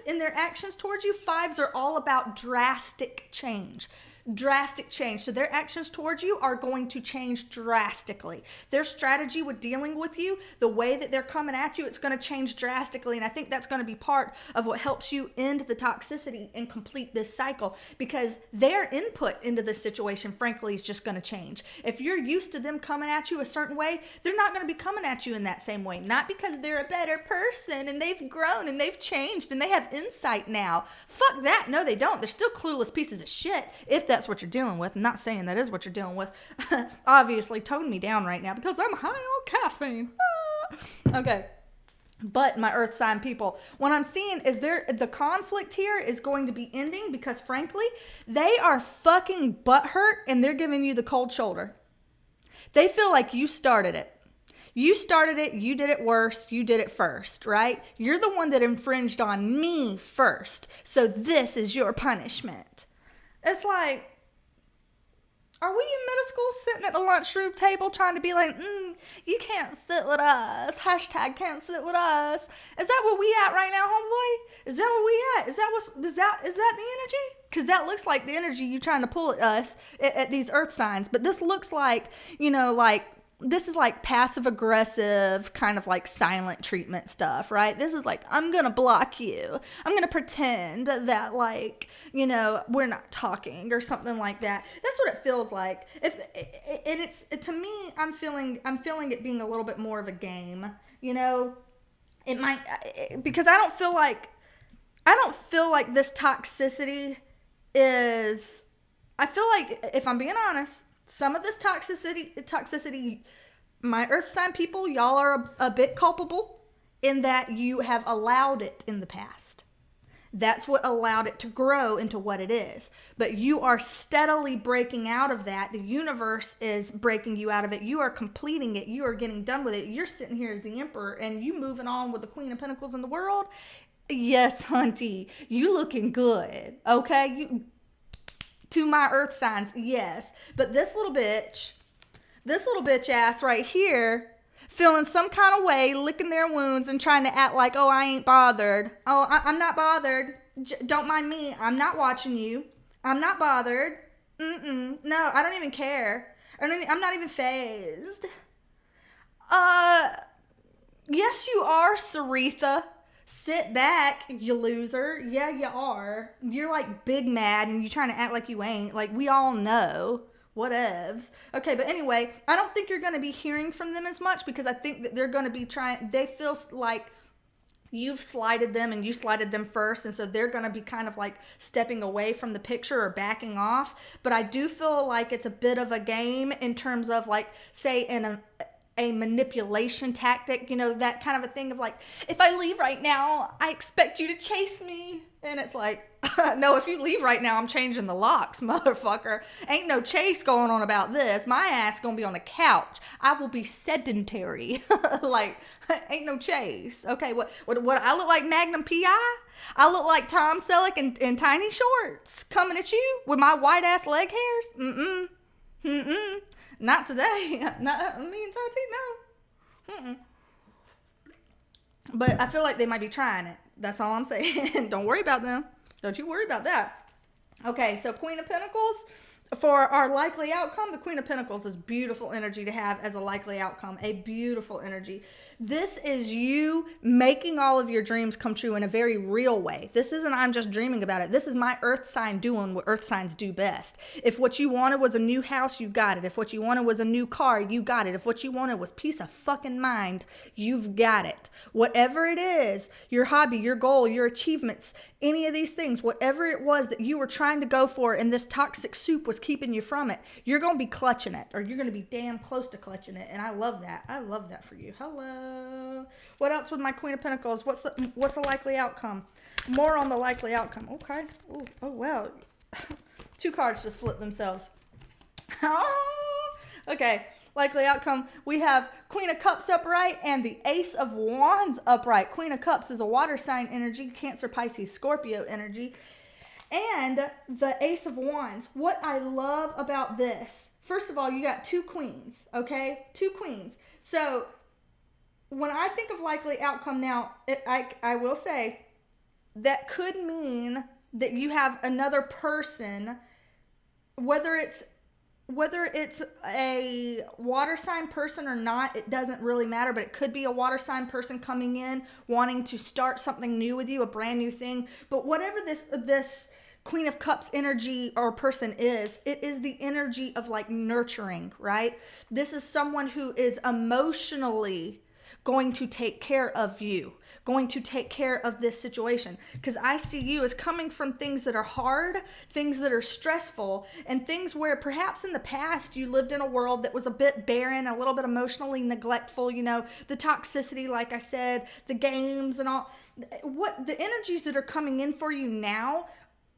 in their actions towards you. 5s are all about drastic change. Drastic change. So their actions towards you are going to change drastically. Their strategy with dealing with you, the way that they're coming at you, it's going to change drastically. And I think that's going to be part of what helps you end the toxicity and complete this cycle, because their input into this situation, frankly, is just going to change. If you're used to them coming at you a certain way, they're not going to be coming at you in that same way. Not because they're a better person and they've grown and they've changed and they have insight now. Fuck that. No, they don't. They're still clueless pieces of shit, if that's what you're dealing with. I'm not saying that is what you're dealing with. Obviously, tone me down right now because I'm high on caffeine. Okay. But my earth sign people, what I'm seeing is the conflict here is going to be ending because, frankly, they are fucking butthurt and they're giving you the cold shoulder. They feel like you started it. You started it, you did it worse, you did it first, right? You're the one that infringed on me first. So this is your punishment. It's like, are we in middle school sitting at the lunchroom table trying to be like, you can't sit with us. Hashtag can't sit with us. Is that what we at right now, homeboy? Is that what we at? Is that the energy? Because that looks like the energy you trying to pull at us at these earth signs. But this looks like, you know, like, this is like passive aggressive kind of like silent treatment stuff, right? This is like, I'm going to block you. I'm going to pretend that, like, you know, we're not talking or something like that. That's what it feels like. To me, I'm feeling it being a little bit more of a game, you know. It might, because I don't feel like this toxicity is, I feel like, if I'm being honest, some of this toxicity, my earth sign people, y'all are a bit culpable in that you have allowed it in the past. That's what allowed it to grow into what it is. But you are steadily breaking out of that. The universe is breaking you out of it. You are completing it. You are getting done with it. You're sitting here as the emperor and you moving on with the Queen of Pentacles in the world. Yes, hunty, you looking good. Okay, to my earth signs, yes. But this little bitch ass right here, feeling some kind of way, licking their wounds and trying to act like, oh, I ain't bothered. Oh, I'm not bothered. Don't mind me. I'm not watching you. I'm not bothered. No, I don't even care. I'm not even fazed. Yes, you are, Saritha. Sit back, you loser. Yeah, you are. You're like big mad and you're trying to act like you ain't. Like, we all know. Whatevs. Okay, but anyway, I don't think you're going to be hearing from them as much because I think that they're going to be they feel like you've slighted them and you slighted them first. And so they're going to be kind of like stepping away from the picture or backing off. But I do feel like it's a bit of a game in terms of, like, say in a manipulation tactic, you know, that kind of a thing of like, if I leave right now, I expect you to chase me And it's like, no, if you leave right now, I'm changing the locks, motherfucker. Ain't no chase going on about this. My ass gonna be on the couch. I will be sedentary. Like, ain't no chase. Okay, what I look like Magnum PI? I look like Tom Selleck in tiny shorts coming at you with my white ass leg hairs? Not today. Not me and Tati, no. But I feel like they might be trying it. That's all I'm saying. Don't worry about them. Don't you worry about that. Okay, so Queen of Pentacles. For our likely outcome, the Queen of Pentacles is beautiful energy to have as a likely outcome. A beautiful energy. This is you making all of your dreams come true in a very real way. This isn't I'm just dreaming about it. This is my earth sign doing what earth signs do best. If what you wanted was a new house, you got it. If what you wanted was a new car, you got it. If what you wanted was peace of fucking mind, you've got it. Whatever it is, your hobby, your goal, your achievements, any of these things, whatever it was that you were trying to go for and this toxic soup was keeping you from it, you're going to be clutching it, or you're going to be damn close to clutching it. And I love that. I love that for you. Hello. What else with my Queen of Pentacles? What's the likely outcome? More on the likely outcome. Okay. Ooh, oh, wow. 2 cards just flipped themselves. Okay. Likely outcome, we have Queen of Cups upright and the Ace of Wands upright. Queen of Cups is a water sign energy, Cancer, Pisces, Scorpio energy. And the Ace of Wands, what I love about this, first of all, you got 2 queens, okay? 2 queens. So when I think of likely outcome now, I will say that could mean that you have another person, whether it's a water sign person or not, it doesn't really matter, but it could be a water sign person coming in, wanting to start something new with you, a brand new thing. But whatever this Queen of Cups energy or person is, it is the energy of like nurturing, right? This is someone who is emotionally going to take care of you, going to take care of this situation. Because I see you as coming from things that are hard, things that are stressful, and things where perhaps in the past you lived in a world that was a bit barren, a little bit emotionally neglectful, you know, the toxicity, like I said, the games and all. What the energies that are coming in for you now,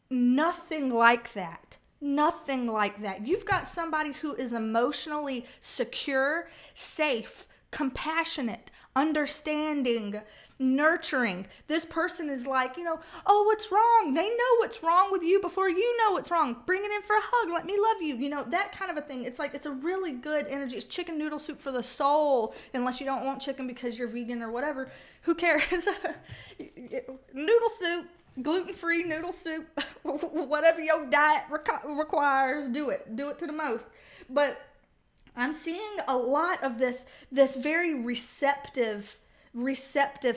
nothing like that. Nothing like that. You've got somebody who is emotionally secure, safe, compassionate, understanding, nurturing. This person is like, you know, oh, what's wrong? They know what's wrong with you before you know what's wrong. Bring it in for a hug. Let me love you. You know, that kind of a thing. It's like, it's a really good energy. It's chicken noodle soup for the soul, unless you don't want chicken because you're vegan or whatever. Who cares? Noodle soup, gluten-free noodle soup, whatever your diet requires, do it. Do it to the most. But I'm seeing a lot of this very receptive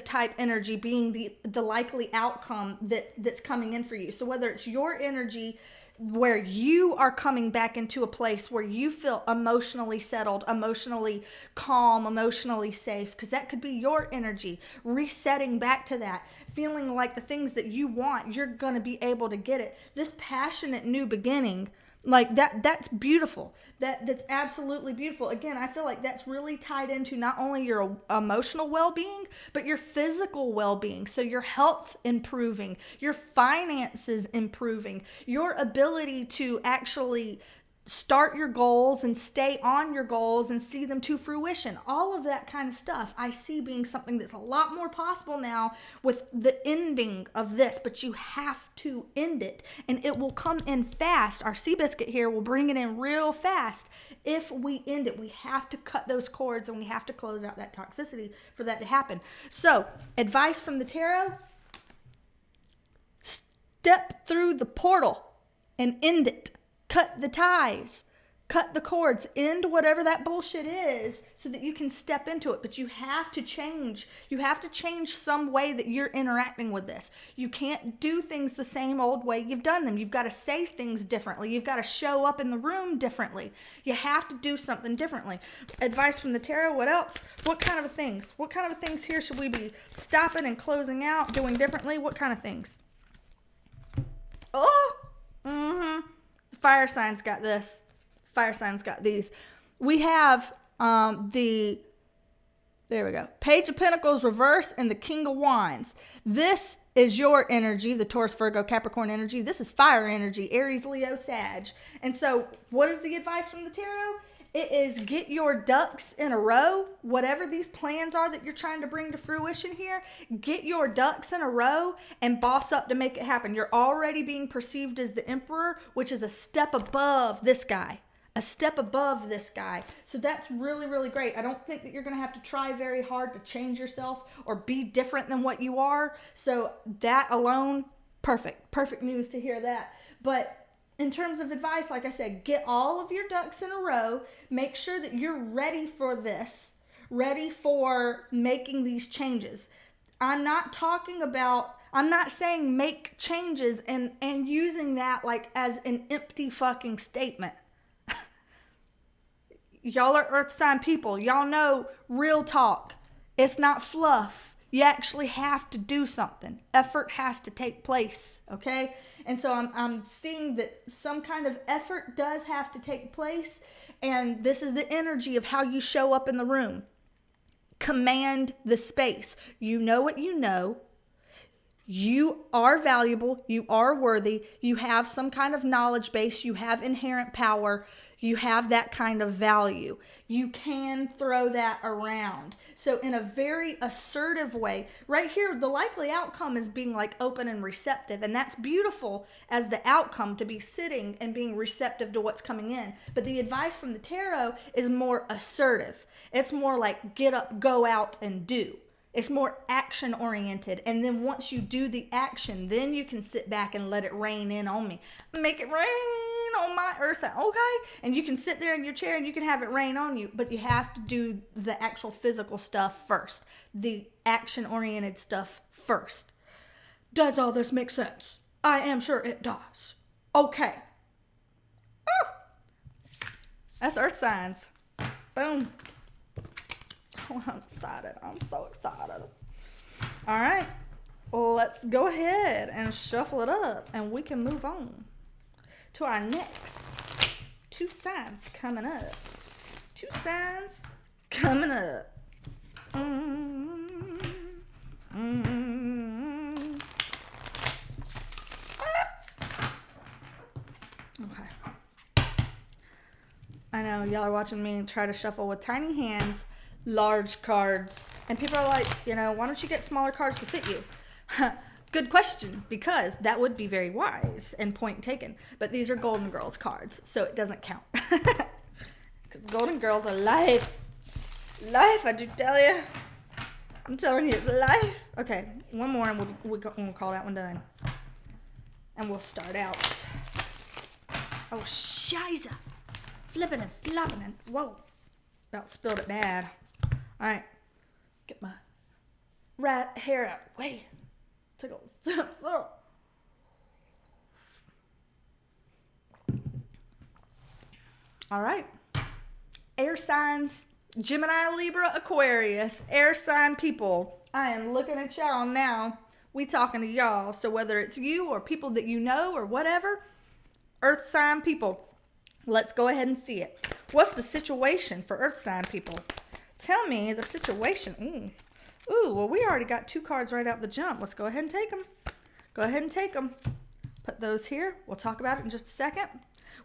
type energy being the likely outcome that's coming in for you. So whether it's your energy where you are coming back into a place where you feel emotionally settled, emotionally calm, emotionally safe, because that could be your energy, resetting back to that, feeling like the things that you want, you're going to be able to get it. This passionate new beginning, like that's beautiful. That's absolutely beautiful. Again, I feel like that's really tied into not only your emotional well-being, but your physical well-being. So your health improving, your finances improving, your ability to actually start your goals and stay on your goals and see them to fruition. All of that kind of stuff I see being something that's a lot more possible now with the ending of this, but you have to end it and it will come in fast. Our Seabiscuit here will bring it in real fast. If we end it, we have to cut those cords and we have to close out that toxicity for that to happen. So, advice from the tarot: step through the portal and end it. Cut the ties, cut the cords, end whatever that bullshit is so that you can step into it. But you have to change. You have to change some way that you're interacting with this. You can't do things the same old way you've done them. You've got to say things differently. You've got to show up in the room differently. You have to do something differently. Advice from the tarot, what else? What kind of things? What kind of things here should we be stopping and closing out, doing differently? What kind of things? Fire signs got this. Fire signs got these. We have the There we go. Page of Pentacles reverse and the King of Wands. This is your energy, the Taurus, Virgo, Capricorn energy. This is fire energy, Aries, Leo, Sag. And so what is the advice from the tarot? It is get your ducks in a row. Whatever these plans are that you're trying to bring to fruition here, get your ducks in a row and boss up to make it happen. You're already being perceived as the emperor, which is a step above this guy. A step above this guy. So that's really, really great. I don't think that you're going to have to try very hard to change yourself or be different than what you are. So that alone, perfect news to hear that. But in terms of advice, like I said, get all of your ducks in a row. Make sure that you're ready for this, ready for making these changes. I'm not saying make changes and using that like as an empty fucking statement. Y'all are earth sign people. Y'all know real talk. It's not fluff. You actually have to do something. Effort has to take place, okay? And so I'm seeing that some kind of effort does have to take place, and this is the energy of how you show up in the room. Command the space. You know what you know. You are valuable. You are worthy. You have some kind of knowledge base. You have inherent power. You have that kind of value. You can throw that around. So in a very assertive way, right here, the likely outcome is being like open and receptive. And that's beautiful as the outcome, to be sitting and being receptive to what's coming in. But the advice from the tarot is more assertive. It's more like get up, go out and do. It's more action oriented. And then once you do the action, then you can sit back and let it rain in on me. Make it rain on my earth sign. Okay. And you can sit there in your chair and you can have it rain on you, but you have to do the actual physical stuff first. The action oriented stuff first. Does all this make sense? I am sure it does. Okay. Oh, that's earth signs. Boom. Oh, I'm excited. I'm so excited. All right. Well, let's go ahead and shuffle it up and we can move on to our next two signs coming up. Two signs coming up. Okay. I know y'all are watching me try to shuffle with tiny hands large cards, and people are like, you know, why don't you get smaller cards to fit you? Good question, because that would be very wise and point taken, but these are Golden Girls cards, so it doesn't count. Because Golden Girls are life, I do tell you. I'm telling you, it's life. Okay, one more and we'll call that one done, and we'll start out. Oh, shiza, flipping and flopping and whoa, about spilled it bad. All right, get my right hair out. Wait, take a little sip. All right, air signs, Gemini, Libra, Aquarius, air sign people. I am looking at y'all now. We talking to y'all. So whether it's you or people that you know or whatever, earth sign people, let's go ahead and see it. What's the situation for earth sign people? Tell me the situation. Ooh, well, we already got two cards right out the jump. Let's go ahead and take them. Go ahead and take them. Put those here. We'll talk about it in just a second.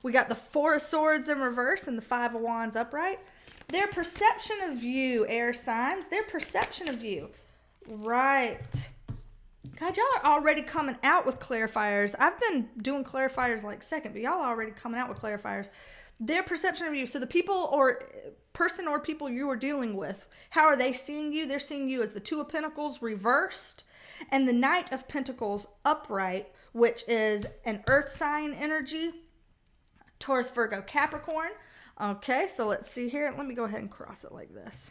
We got the Four of Swords in reverse and the Five of Wands upright. Their perception of you, air signs. Their perception of you. Right. God, y'all are already coming out with clarifiers. I've been doing clarifiers like second, but y'all are already coming out with clarifiers. Their perception of you. So the people or person or people you are dealing with, how are they seeing you? They're seeing you as the Two of Pentacles reversed and the Knight of Pentacles upright, which is an earth sign energy, Taurus, Virgo, Capricorn. Okay, so let's see here. Let me go ahead and cross it like this.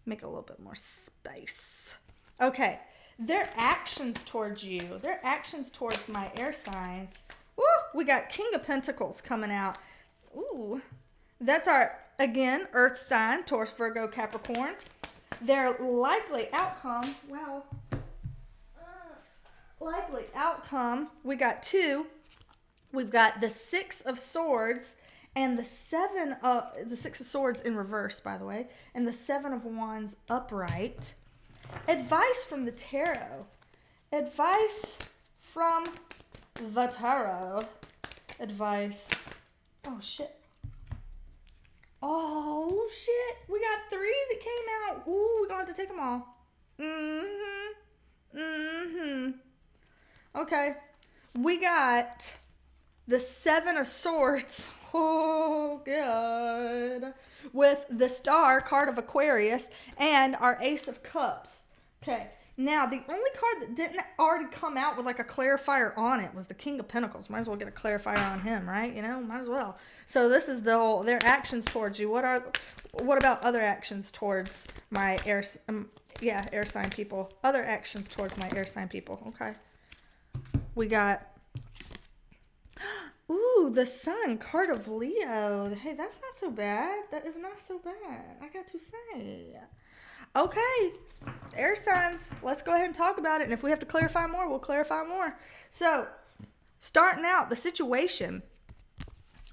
Make a little bit more space. Okay, their actions towards you, their actions towards my air signs. Woo, we got King of Pentacles coming out. Ooh, that's our, again, earth sign, Taurus, Virgo, Capricorn. Their likely outcome, wow, likely outcome, we got two. We've got the Six of Swords and the Six of Swords in reverse, by the way, and the Seven of Wands upright. Advice from the tarot. Advice from the tarot. Advice. Oh, shit. Oh, shit. We got 3 that came out. Ooh, we're going to have to take them all. Okay. We got the Seven of Swords. Oh, good. With the Star card of Aquarius and our Ace of Cups. Okay. Now, the only card that didn't already come out with like a clarifier on it was the King of Pentacles. Might as well get a clarifier on him, right? You know, might as well. So this is their actions towards you. What about other actions towards my air sign people? Other actions towards my air sign people. Okay. We got, ooh, the Sun, card of Leo. Hey, that's not so bad. That is not so bad, I got to say. Okay, air signs, let's go ahead and talk about it. And if we have to clarify more, we'll clarify more. So, starting out the situation,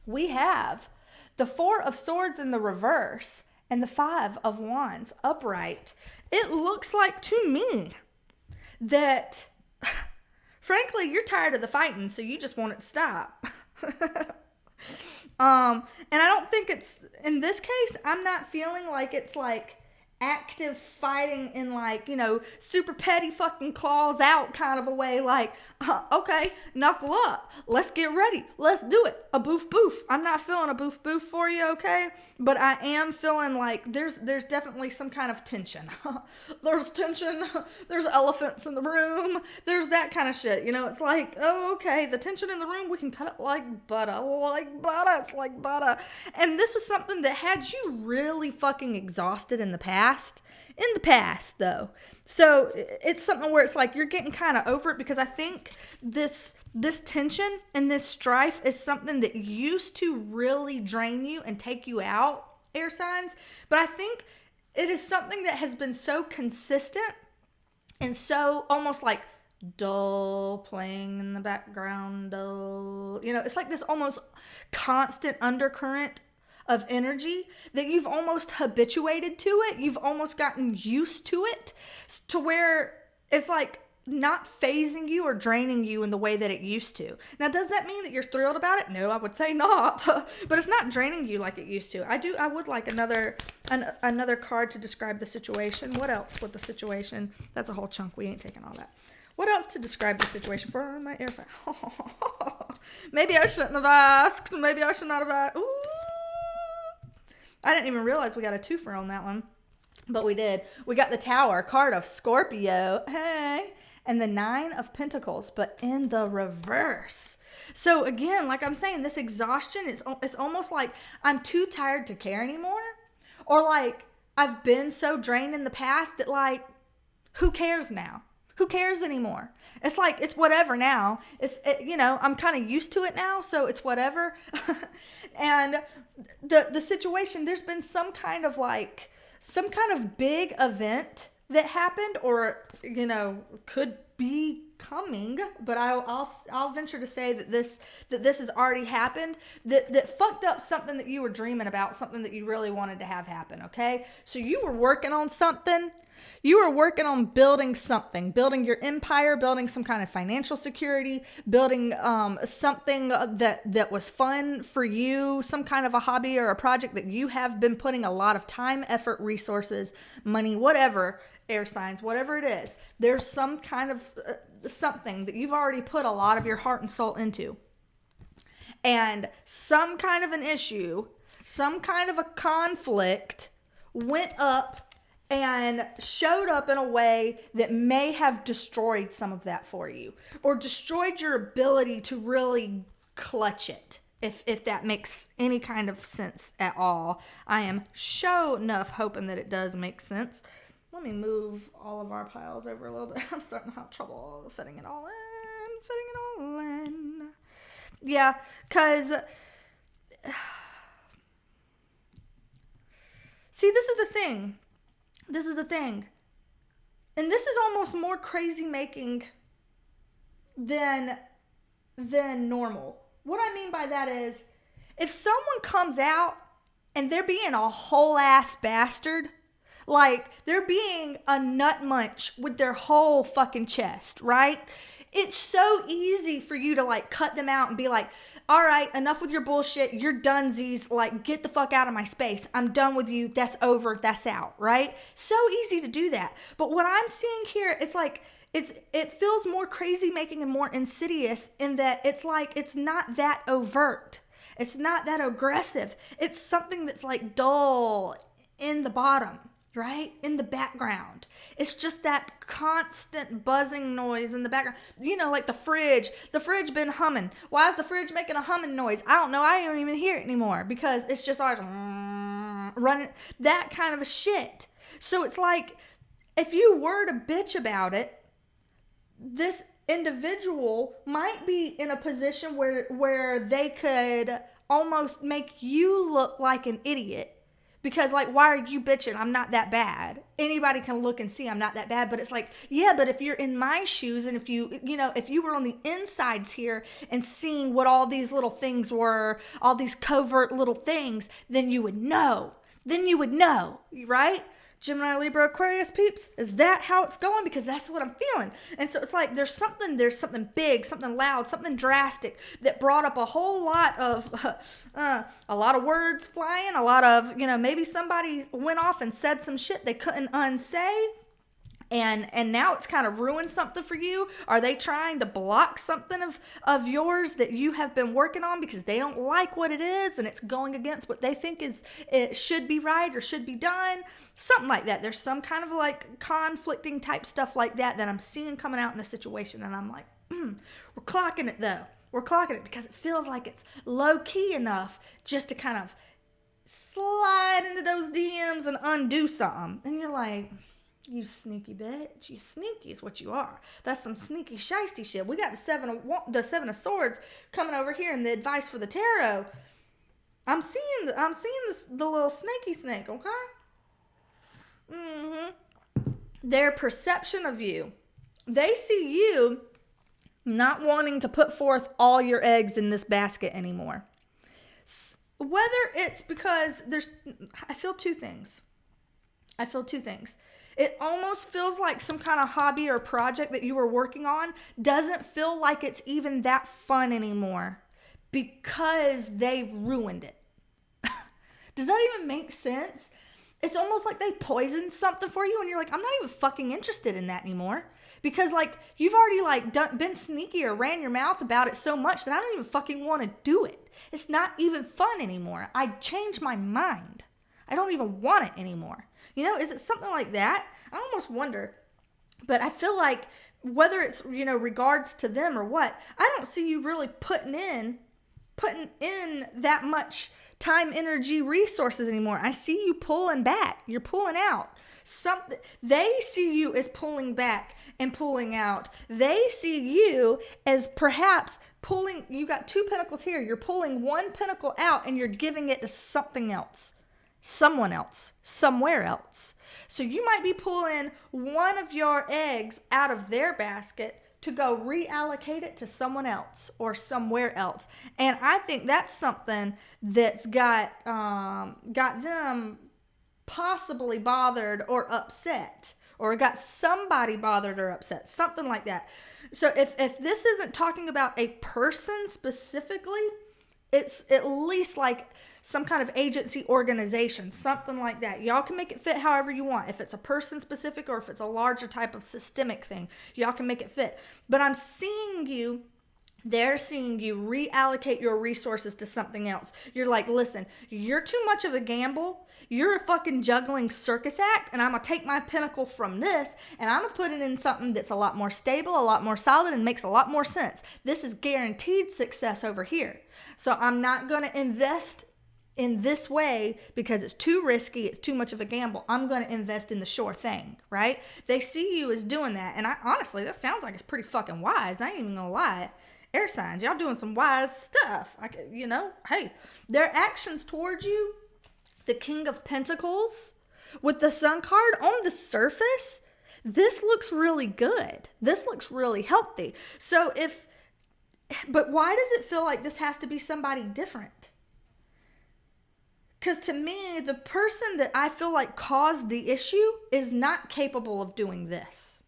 we have the Four of Swords in the reverse and the Five of Wands upright. It looks like to me that, frankly, you're tired of the fighting, so you just want it to stop. And I don't think it's, in this case, I'm not feeling like it's like active fighting in like, you know, super petty fucking claws out kind of a way, like, okay, knuckle up, let's get ready, let's do it, a boof boof. I'm not feeling a boof boof for you, okay, but I am feeling like there's definitely some kind of tension. There's tension, there's elephants in the room, there's that kind of shit, you know. It's like, oh, okay, the tension in the room, we can cut it like butter, it's like butter. And this was something that had you really fucking exhausted in the past, though. So it's something where it's like you're getting kind of over it, because I think this tension and this strife is something that used to really drain you and take you out, air signs. But I think it is something that has been so consistent and so almost like dull, playing in the background, dull. You know, it's like this almost constant undercurrent of energy that you've almost habituated to it. You've almost gotten used to it, to where it's like not phasing you or draining you in the way that it used to. Now, does that mean that you're thrilled about it? No, I would say not. But it's not draining you like it used to. I would like another card to describe the situation. What else with the situation? That's a whole chunk. We ain't taking all that. What else to describe the situation for my air sign? Maybe I shouldn't have asked. Maybe I should not have asked. Ooh. I didn't even realize we got a twofer on that one, but we did. We got the Tower, card of Scorpio, hey, and the Nine of Pentacles, but in the reverse. So again, like I'm saying, this exhaustion is, it's almost like I'm too tired to care anymore, or like I've been so drained in the past that like, who cares now? Who cares anymore? It's like, it's whatever now. You know, I'm kind of used to it now, so it's whatever. And the situation, there's been some kind of big event that happened, or, you know, could be coming, but I'll venture to say that this has already happened, that fucked up something that you were dreaming about, something that you really wanted to have happen, okay? So you were working on something. You were working on building something, building your empire, building some kind of financial security, building something that was fun for you, some kind of a hobby or a project that you have been putting a lot of time, effort, resources, money, whatever, air signs, whatever it is. There's some kind of something that you've already put a lot of your heart and soul into. And some kind of an issue, some kind of a conflict went up and showed up in a way that may have destroyed some of that for you, or destroyed your ability to really clutch it, if that makes any kind of sense at all. I am sure enough hoping that it does make sense. Let me move all of our piles over a little bit. I'm starting to have trouble fitting it all in. Yeah, because see, this is the thing. And this is almost more crazy making than normal. What I mean by that is, if someone comes out and they're being a whole ass bastard, like they're being a nut munch with their whole fucking chest, right? It's so easy for you to like cut them out and be like, all right, enough with your bullshit. You're donesies. Like, get the fuck out of my space. I'm done with you. That's over. That's out, right? So easy to do that. But what I'm seeing here, it's like, it feels more crazy making and more insidious in that it's like, it's not that overt. It's not that aggressive. It's something that's like dull in the bottom, right? In the background. It's just that constant buzzing noise in the background. You know, like the fridge been humming. Why is the fridge making a humming noise? I don't know. I don't even hear it anymore because it's just always running, that kind of a shit. So it's like, if you were to bitch about it, this individual might be in a position where they could almost make you look like an idiot. Because, like, why are you bitching? I'm not that bad. Anybody can look and see I'm not that bad. But it's like, yeah, but if you're in my shoes and if you were on the insides here and seeing what all these little things were, all these covert little things, then you would know. Right? Gemini, Libra, Aquarius peeps, is that how it's going? Because that's what I'm feeling. And so it's like there's something big, something loud, something drastic that brought up a whole lot of words flying, a lot of, maybe somebody went off and said some shit they couldn't unsay. And now it's kind of ruined something for you. Are they trying to block something of yours that you have been working on because they don't like what it is and it's going against what they think it should be right or should be done? Something like that. There's some kind of like conflicting type stuff like that I'm seeing coming out in the situation. And I'm like, we're clocking it though. We're clocking it because it feels like it's low key enough just to kind of slide into those DMs and undo something. And you're like, you sneaky bitch. You sneaky is what you are. That's some sneaky shiesty shit. We got the seven of swords coming over here and the advice for the tarot. I'm seeing the little snaky snake, okay? Their perception of you. They see you not wanting to put forth all your eggs in this basket anymore. Whether it's because I feel two things. It almost feels like some kind of hobby or project that you were working on doesn't feel like it's even that fun anymore because they ruined it. Does that even make sense? It's almost like they poisoned something for you and you're like, I'm not even fucking interested in that anymore. Because like you've already been sneaky or ran your mouth about it so much that I don't even fucking want to do it. It's not even fun anymore. I changed my mind. I don't even want it anymore. Is it something like that? I almost wonder. But I feel like whether it's, regards to them or what, I don't see you really putting in that much time, energy, resources anymore. I see you pulling back. You're pulling out. They see you as pulling back and pulling out. They see you as perhaps pulling. You got two pentacles here. You're pulling one pentacle out and you're giving it to something else. Someone else, somewhere else. So you might be pulling one of your eggs out of their basket to go reallocate it to someone else or somewhere else. And I think that's something that's got them possibly bothered or upset, or got somebody bothered or upset, something like that. So if this isn't talking about a person specifically, it's at least like some kind of agency organization, something like that. Y'all can make it fit however you want. If it's a person specific or if it's a larger type of systemic thing, y'all can make it fit. But they're seeing you reallocate your resources to something else. You're like, listen, you're too much of a gamble. You're a fucking juggling circus act, and I'm going to take my pinnacle from this, and I'm going to put it in something that's a lot more stable, a lot more solid, and makes a lot more sense. This is guaranteed success over here. So I'm not going to invest in this way because it's too risky, it's too much of a gamble. I'm going to invest in the sure thing, right? They see you as doing that, and honestly, that sounds like it's pretty fucking wise. I ain't even going to lie. Air signs, y'all doing some wise stuff. Hey, their actions towards you, the King of Pentacles with the Sun card on the surface, this looks really good. This looks really healthy. But why does it feel like this has to be somebody different? Because to me, the person that I feel like caused the issue is not capable of doing this.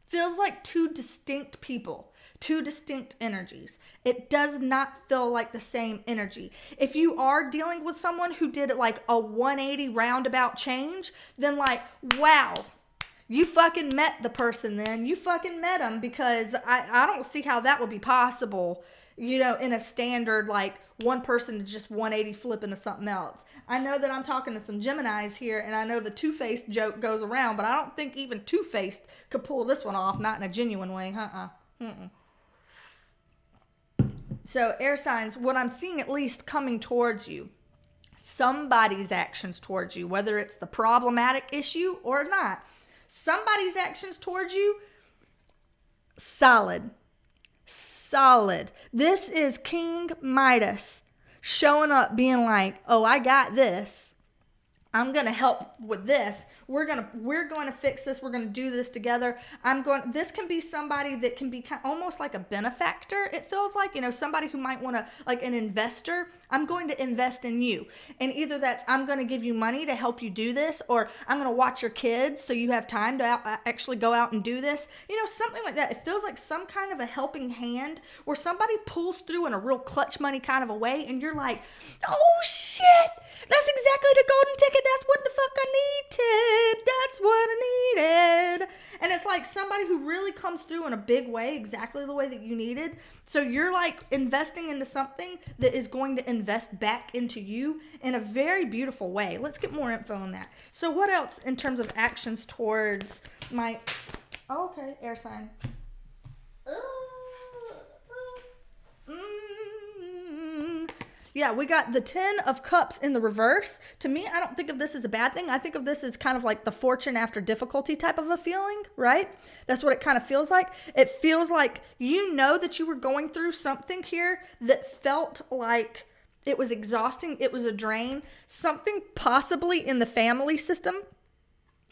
Feels like two distinct people, two distinct energies. It does not feel like the same energy. If you are dealing with someone who did like a 180 roundabout change, then like, wow, you fucking met the person then. You fucking met them, because I don't see how that would be possible, you know, in a standard, like one person to just 180 flip into something else. I know that I'm talking to some Geminis here, and I know the two-faced joke goes around, but I don't think even two-faced could pull this one off, not in a genuine way. So air signs, what I'm seeing at least coming towards you, somebody's actions towards you, whether it's the problematic issue or not, somebody's actions towards you, solid. This is King Midas showing up being like, oh, I got this. I'm going to help with this. We're going to fix this. We're going to do this together. This can be somebody that can be almost like a benefactor. It feels like, you know, somebody who might want to, like an investor. I'm going to invest in you. And either that's, I'm going to give you money to help you do this, or I'm going to watch your kids so you have time to actually go out and do this. You know, something like that. It feels like some kind of a helping hand where somebody pulls through in a real clutch money kind of a way. And you're like, oh shit, that's exactly the golden ticket. That's what the fuck I needed. That's what I needed. And it's like somebody who really comes through in a big way, exactly the way that you needed. So you're like investing into something that is going to invest back into you in a very beautiful way. Let's get more info on that. So what else in terms of actions towards my, okay, air sign. Yeah, we got the 10 of Cups in the reverse. To me, I don't think of this as a bad thing. I think of this as kind of like the fortune after difficulty type of a feeling, right? That's what it kind of feels like. It feels like you know that you were going through something here that felt like it was exhausting. It was a drain. Something possibly in the family system.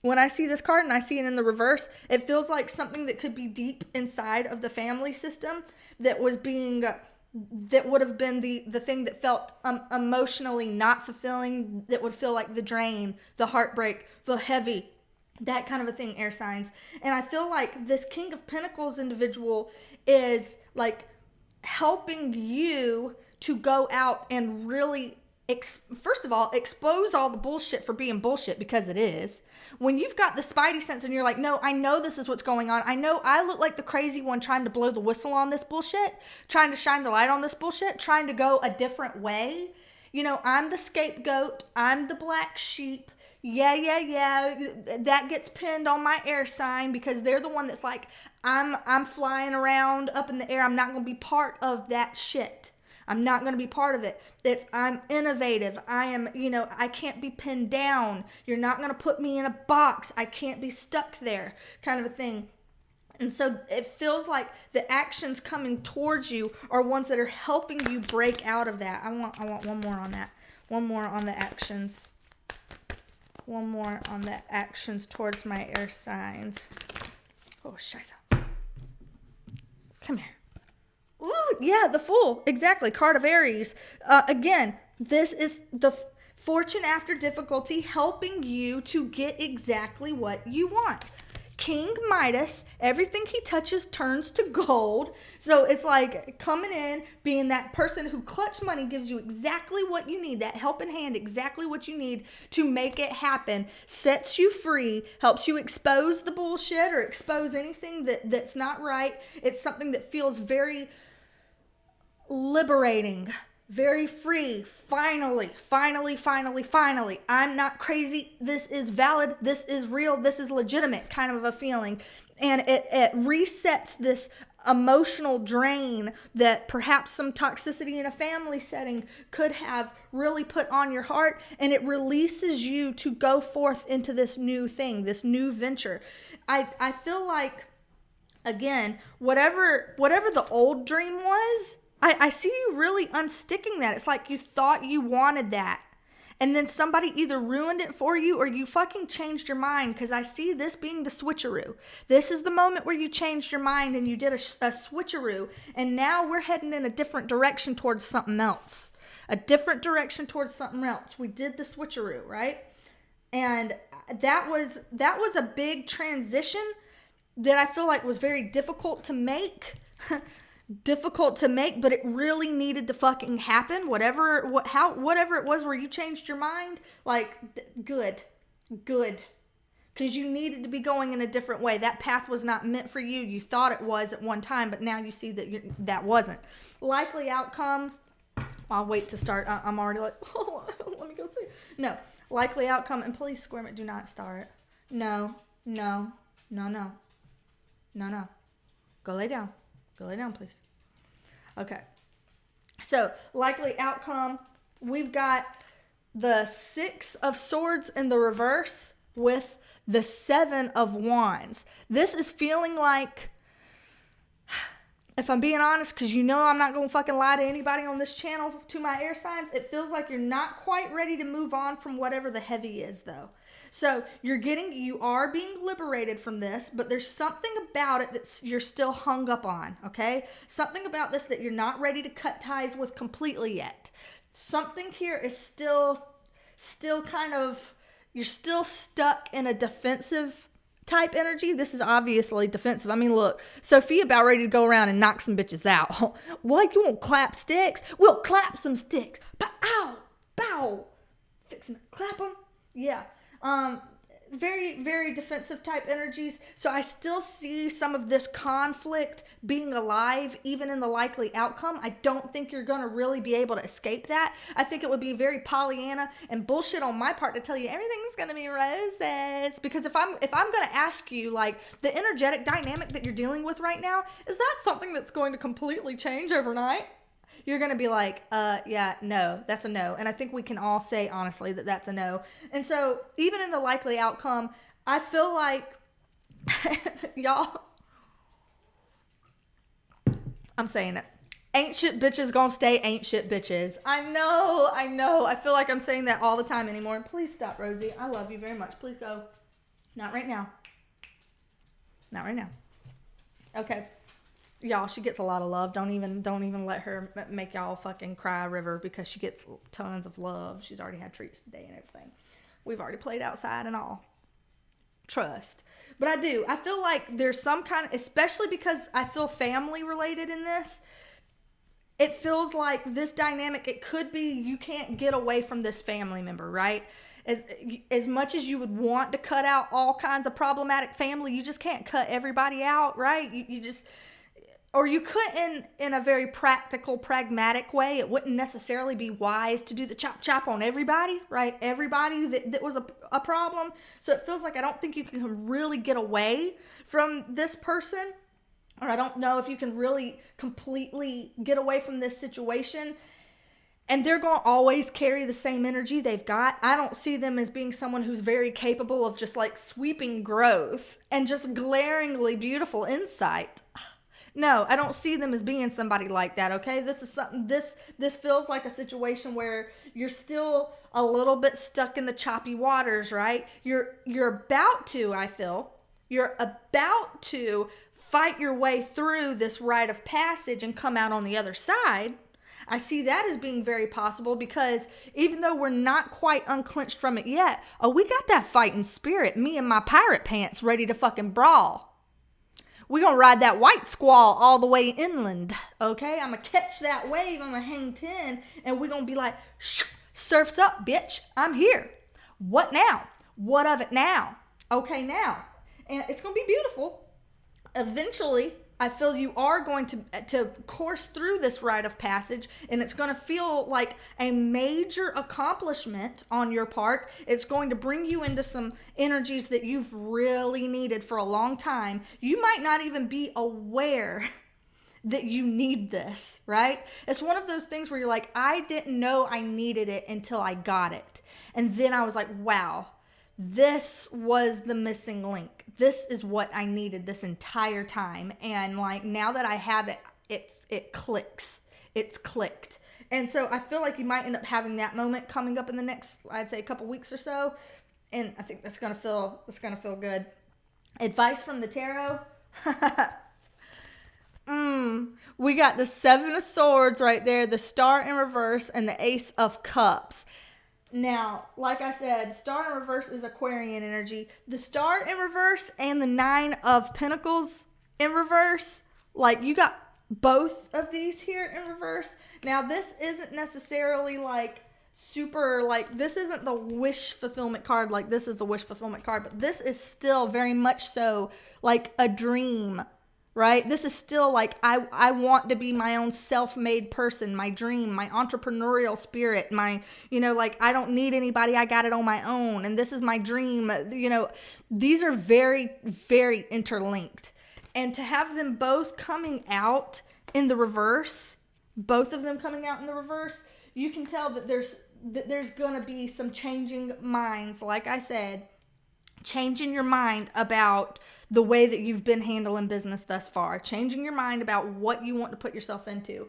When I see this card and I see it in the reverse, it feels like something that could be deep inside of the family system that was being... that would have been the thing that felt emotionally not fulfilling, that would feel like the drain, the heartbreak, the heavy, that kind of a thing, air signs. And I feel like this King of Pentacles individual is like helping you to go out and really, first of all, expose all the bullshit for being bullshit, because it is. When you've got the spidey sense and you're like, no, I know this is what's going on. I know I look like the crazy one trying to blow the whistle on this bullshit, trying to shine the light on this bullshit, trying to go a different way. You know, I'm the scapegoat. I'm the black sheep. Yeah. That gets pinned on my air sign because they're the one that's like, I'm flying around up in the air. I'm not going to be part of that shit. I'm not going to be part of it. I'm innovative. I can't be pinned down. You're not going to put me in a box. I can't be stuck there, kind of a thing. And so it feels like the actions coming towards you are ones that are helping you break out of that. I want one more on that. One more on the actions. One more on the actions towards my air signs. Oh, scheiße. Come here. Ooh, yeah, the Fool. Exactly. Card of Aries. Again, this is the fortune after difficulty, helping you to get exactly what you want. King Midas, everything he touches turns to gold. So it's like coming in, being that person who clutch money gives you exactly what you need, that helping hand, exactly what you need to make it happen, sets you free, helps you expose the bullshit or expose anything that's not right. It's something that feels very liberating, very free. Finally. I'm not crazy. This is valid. This is real. This is legitimate, kind of a feeling. And it resets this emotional drain that perhaps some toxicity in a family setting could have really put on your heart. And it releases you to go forth into this new thing, this new venture. I feel like, again, whatever the old dream was, I see you really unsticking that. It's like you thought you wanted that. And then somebody either ruined it for you or you fucking changed your mind, because I see this being the switcheroo. This is the moment where you changed your mind and you did a switcheroo. And now we're heading in a different direction towards something else. a different direction towards something else. We did the switcheroo, right? And that was a big transition that I feel like was very difficult to make. But it really needed to fucking happen. Whatever it was where you changed your mind, like, good. Because you needed to be going in a different way. That path was not meant for you. You thought it was at one time, but now you see that that wasn't. Likely outcome, I'll wait to start. I'm already like, oh, let me go see. No. Likely outcome, and please, Squirm it, do not start. No. Go lay down. Go lay down, please. Okay. So, likely outcome, we've got the 6 of Swords in the reverse with the 7 of Wands. This is feeling like, if I'm being honest, because you know I'm not going to fucking lie to anybody on this channel, to my air signs, it feels like you're not quite ready to move on from whatever the heavy is, though. So you are being liberated from this, but there's something about it that you're still hung up on, okay? Something about this that you're not ready to cut ties with completely yet. Something here is still kind of, you're still stuck in a defensive type energy. This is obviously defensive. I mean, look, Sophia about ready to go around and knock some bitches out. What, you won't clap sticks? We'll clap some sticks. Ow, bow. Fixing to clap them. Yeah. Very, very defensive type energies. So I still see some of this conflict being alive, even in the likely outcome. I don't think you're going to really be able to escape that. I think it would be very Pollyanna and bullshit on my part to tell you everything's going to be roses. Because if I'm going to ask you, like, the energetic dynamic that you're dealing with right now, is that something that's going to completely change overnight? You're going to be like, yeah, no, that's a no. And I think we can all say, honestly, that that's a no. And so, even in the likely outcome, I feel like, y'all, I'm saying it. Ain't shit bitches gonna stay ain't shit bitches. I know. I feel like I'm saying that all the time anymore. Please stop, Rosie. I love you very much. Please go. Not right now. Okay. Y'all, she gets a lot of love. Don't even let her make y'all fucking cry a river, because she gets tons of love. She's already had treats today and everything. We've already played outside and all. Trust. But I feel like there's some kind of, especially because I feel family related in this, it feels like this dynamic, it could be you can't get away from this family member, right? As much as you would want to cut out all kinds of problematic family, you just can't cut everybody out, right? You just... Or you could in a very practical, pragmatic way. It wouldn't necessarily be wise to do the chop on everybody, right? Everybody that was a problem. So it feels like I don't think you can really get away from this person. Or I don't know if you can really completely get away from this situation. And they're going to always carry the same energy they've got. I don't see them as being someone who's very capable of just like sweeping growth and just glaringly beautiful insight. No, I don't see them as being somebody like that, okay? This is something, this feels like a situation where you're still a little bit stuck in the choppy waters, right? You're about to, I feel, you're about to fight your way through this rite of passage and come out on the other side. I see that as being very possible, because even though we're not quite unclenched from it yet, we got that fighting spirit, me and my pirate pants ready to fucking brawl. We're going to ride that white squall all the way inland, okay? I'm going to catch that wave, I'm going to hang 10, and we're going to be like, surf's up, bitch, I'm here. What now? What of it now? Okay, now. And it's going to be beautiful. Eventually, I feel you are going to course through this rite of passage, and it's going to feel like a major accomplishment on your part. It's going to bring you into some energies that you've really needed for a long time. You might not even be aware that you need this, right? It's one of those things where you're like, I didn't know I needed it until I got it. And then I was like, wow, this was the missing link. This is what I needed this entire time. And like, now that I have it, it clicks. It's clicked. And so I feel like you might end up having that moment coming up in the next, I'd say, a couple weeks or so. And I think that's going to feel good. Advice from the tarot. We got the Seven of Swords right there, the Star in reverse, and the Ace of Cups. Now, like I said, Star in reverse is Aquarian energy. The Star in reverse and the Nine of Pentacles in reverse, like you got both of these here in reverse. Now, this isn't necessarily like super, like this isn't the wish fulfillment card, like this is the wish fulfillment card, but this is still very much so like a dream, right? This is still like, I want to be my own self-made person, my dream, my entrepreneurial spirit, my, you know, like I don't need anybody, I got it on my own, and this is my dream. You know, these are very, very interlinked. And to have them both coming out in the reverse, both of them coming out in the reverse, you can tell that there's going to be some changing minds. Like I said, changing your mind about the way that you've been handling business thus far, changing your mind about what you want to put yourself into.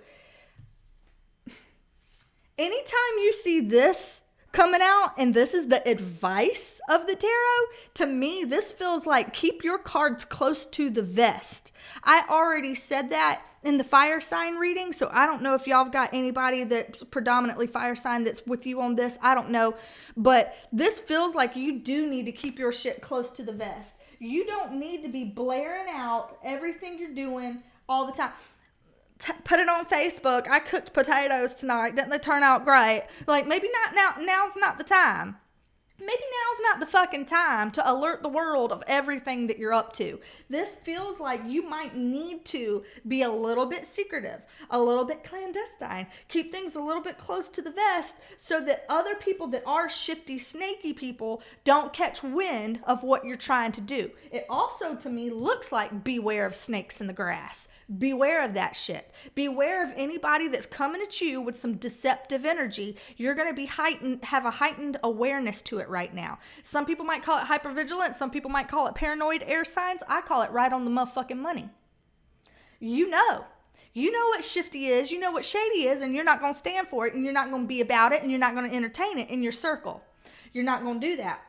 Anytime you see this coming out, and this is the advice of the tarot, to me, this feels like keep your cards close to the vest. I already said that in the fire sign reading, so I don't know if y'all have got anybody that's predominantly fire sign that's with you on this. I don't know, but this feels like you do need to keep your shit close to the vest. You don't need to be blaring out everything you're doing all the time. Put it on Facebook. I cooked potatoes tonight. Didn't they turn out great? Like, maybe not now. Now's not the time. Maybe now's not the fucking time to alert the world of everything that you're up to. This feels like you might need to be a little bit secretive, a little bit clandestine, keep things a little bit close to the vest so that other people that are shifty, snaky people don't catch wind of what you're trying to do. It also, to me, looks like beware of snakes in the grass. Beware of that shit. Beware of anybody that's coming at you with some deceptive energy. You're going to be have a heightened awareness to it right now. Some people might call it hypervigilance. Some people might call it paranoid air signs. I call it right on the motherfucking money. You know what shifty is. You know what shady is, and you're not going to stand for it, and you're not going to be about it, and you're not going to entertain it in your circle. You're not going to do that.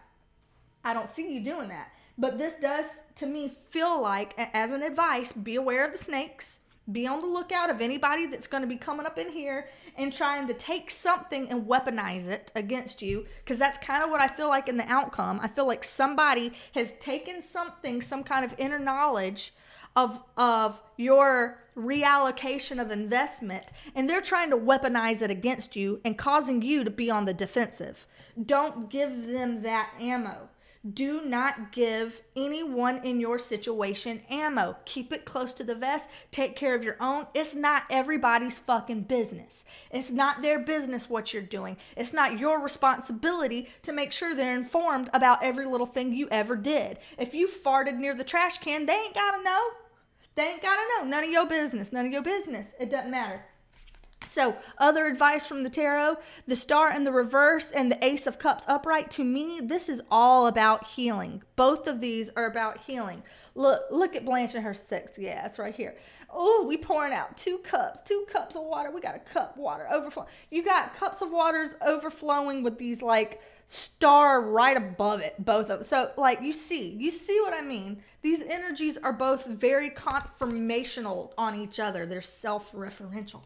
I don't see you doing that. But this does, to me, feel like, as an advice, be aware of the snakes. Be on the lookout of anybody that's going to be coming up in here and trying to take something and weaponize it against you. Because that's kind of what I feel like in the outcome. I feel like somebody has taken something, some kind of inner knowledge of your reallocation of investment, and they're trying to weaponize it against you and causing you to be on the defensive. Don't give them that ammo. Do not give anyone in your situation ammo. Keep it close to the vest. Take care of your own. It's not everybody's fucking business. It's not their business what you're doing. It's not your responsibility to make sure they're informed about every little thing you ever did. If you farted near the trash can, they ain't gotta know. They ain't gotta know. None of your business. None of your business. It doesn't matter. So, other advice from the tarot, the Star in the reverse and the Ace of Cups upright, to me, this is all about healing. Both of these are about healing. Look at Blanche and her six. Yeah, it's right here. Oh, we pouring out two cups of water. We got a cup water overflowing. You got cups of waters overflowing with these like star right above it, both of them. So like you see what I mean? These energies are both very confirmational on each other. They're self-referential.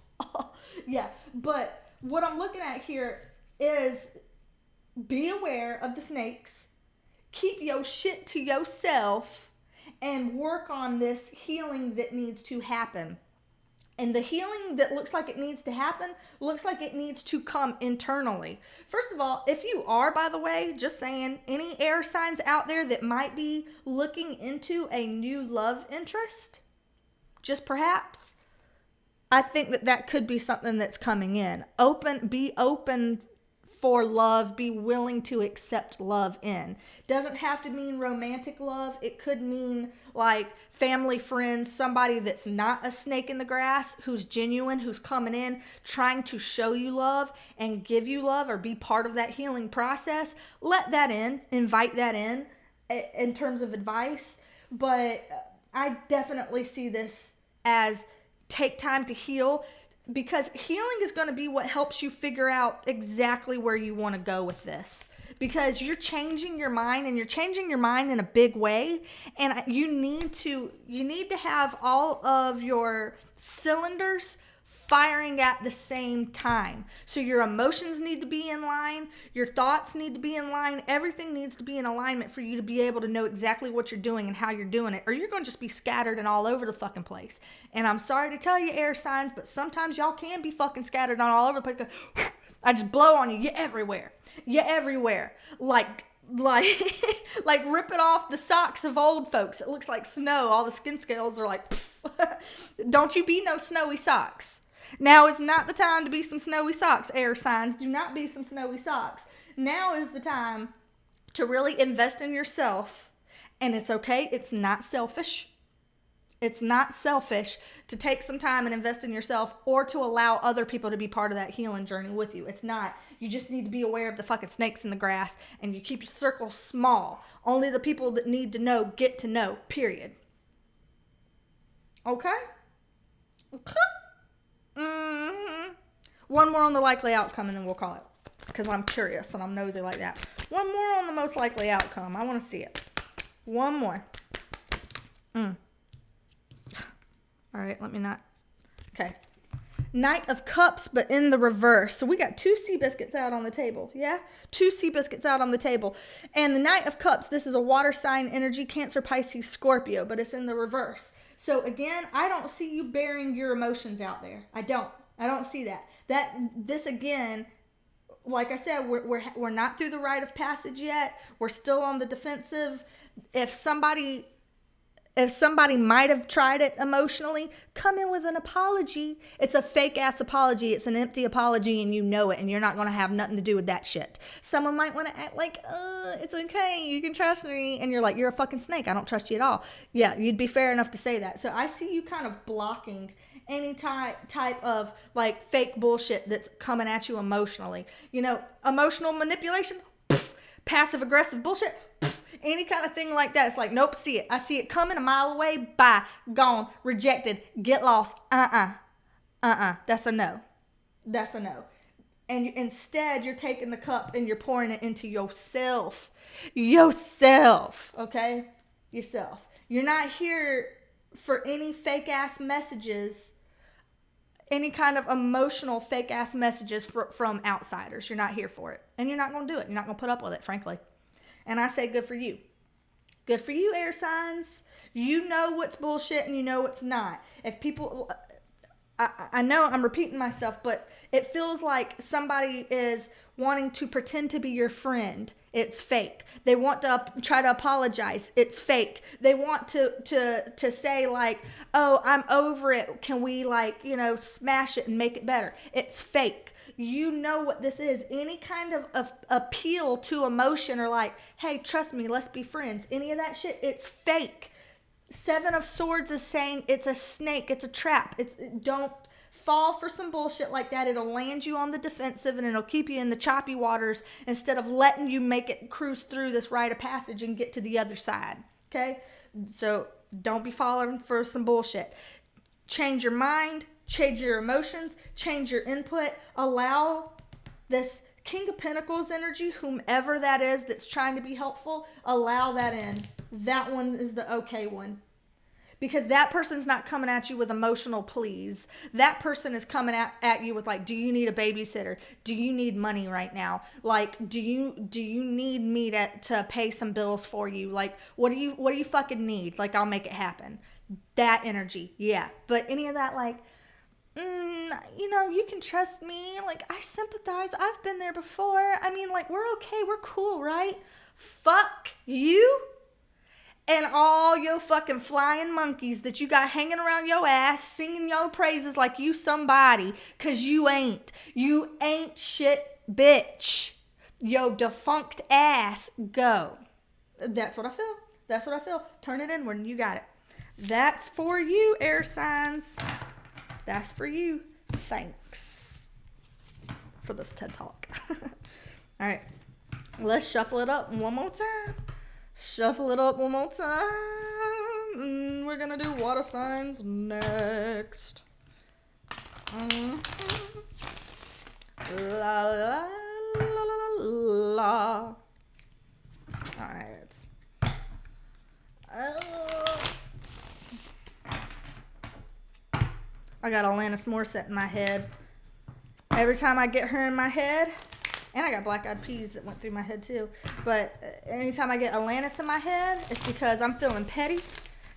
Yeah, but what I'm looking at here is be aware of the snakes. Keep your shit to yourself and work on this healing that needs to happen. And the healing that looks like it needs to happen looks like it needs to come internally. First of all, if you are, by the way, just saying, any air signs out there that might be looking into a new love interest, just perhaps, I think that could be something that's coming in. Be open for love. Be willing to accept love in. Doesn't have to mean romantic love. It could mean like family, friends, somebody that's not a snake in the grass, who's genuine, who's coming in, trying to show you love and give you love or be part of that healing process. Let that in. Invite that in terms of advice. But I definitely see this as take time to heal, because healing is going to be what helps you figure out exactly where you want to go with this. because you're changing your mind, and you're changing your mind in a big way. And you need to have all of your cylinders firing at the same time. So your emotions need to be in line, your thoughts need to be in line, everything needs to be in alignment for you to be able to know exactly what you're doing and how you're doing it, or you're going to just be scattered and all over the fucking place. And I'm sorry to tell you, air signs, but sometimes y'all can be fucking scattered on all over the place. I just blow on you. You're everywhere. You're everywhere. Like ripping off the socks of old folks. It looks like snow. All the skin scales are like, don't you be no snowy socks. Now is not the time to be some snowy socks, air signs. Do not be some snowy socks. Now is the time to really invest in yourself. And it's okay. It's not selfish. It's not selfish to take some time and invest in yourself, or to allow other people to be part of that healing journey with you. It's not. You just need to be aware of the fucking snakes in the grass, and you keep your circle small. Only the people that need to know get to know, period. Okay? Okay? One more on the likely outcome, and then we'll call it, because I'm curious and I'm nosy like that. One more on the most likely outcome. I want to see it. One more. All right, let me not. Okay. Knight of Cups, but in the reverse. So we got 2 sea biscuits out on the table. Yeah? 2 sea biscuits out on the table. And the Knight of Cups, this is a water sign energy, Cancer, Pisces, Scorpio, but it's in the reverse. So again, I don't see you bearing your emotions out there. I don't see that. This again, like I said, we're not through the rite of passage yet. We're still on the defensive. If somebody might have tried it emotionally, come in with an apology. It's a fake ass apology. It's an empty apology, and you know it, and you're not going to have nothing to do with that shit. Someone might want to act like, it's okay, you can trust me. And you're like, you're a fucking snake. I don't trust you at all. Yeah, you'd be fair enough to say that. So I see you kind of blocking any type of like fake bullshit that's coming at you emotionally. You know, emotional manipulation, passive aggressive bullshit, any kind of thing like that. It's like, nope, see it. I see it coming a mile away. Bye. Gone. Rejected. Get lost. That's a no. That's a no. And instead, you're taking the cup and you're pouring it into yourself. Yourself. Okay? Yourself. You're not here for any fake ass messages, any kind of emotional fake ass messages from outsiders. You're not here for it. And you're not going to do it. You're not going to put up with it, frankly. And I say good for you. Good for you, air signs. You know what's bullshit and you know what's not. If people, I know I'm repeating myself, but it feels like somebody is wanting to pretend to be your friend. It's fake. They want to try to apologize. It's fake. They want to say like, oh, I'm over it. Can we smash it and make it better? It's fake. You know what this is. Any kind of appeal to emotion, or like, hey, trust me, let's be friends. Any of that shit, it's fake. 7 of Swords is saying it's a snake. It's a trap. Don't fall for some bullshit like that. It'll land you on the defensive, and it'll keep you in the choppy waters instead of letting you make it cruise through this rite of passage and get to the other side. Okay? So don't be falling for some bullshit. Change your mind. Change your emotions, change your input, allow this King of Pentacles energy, whomever that is that's trying to be helpful, allow that in. That one is the okay one. Because that person's not coming at you with emotional pleas. That person is coming at you with like, do you need a babysitter? Do you need money right now? Like, do you need me to pay some bills for you? Like, what do you fucking need? Like, I'll make it happen. That energy, yeah. But any of that like, you can trust me. Like, I sympathize. I've been there before. I mean, like, we're okay. We're cool, right? Fuck you and all your fucking flying monkeys that you got hanging around your ass, singing your praises like you somebody, because you ain't. You ain't shit, bitch. Yo defunct ass, go. That's what I feel. That's what I feel. Turn it inward and you got it. That's for you, air signs. That's for you. Thanks for this TED Talk. All right. Let's shuffle it up one more time. Shuffle it up one more time. And we're going to do water signs next. La, la, la, la, la. right. I got Alanis Morissette in my head. Every time I get her in my head, and I got Black Eyed Peas that went through my head too. But anytime I get Alanis in my head, it's because I'm feeling petty,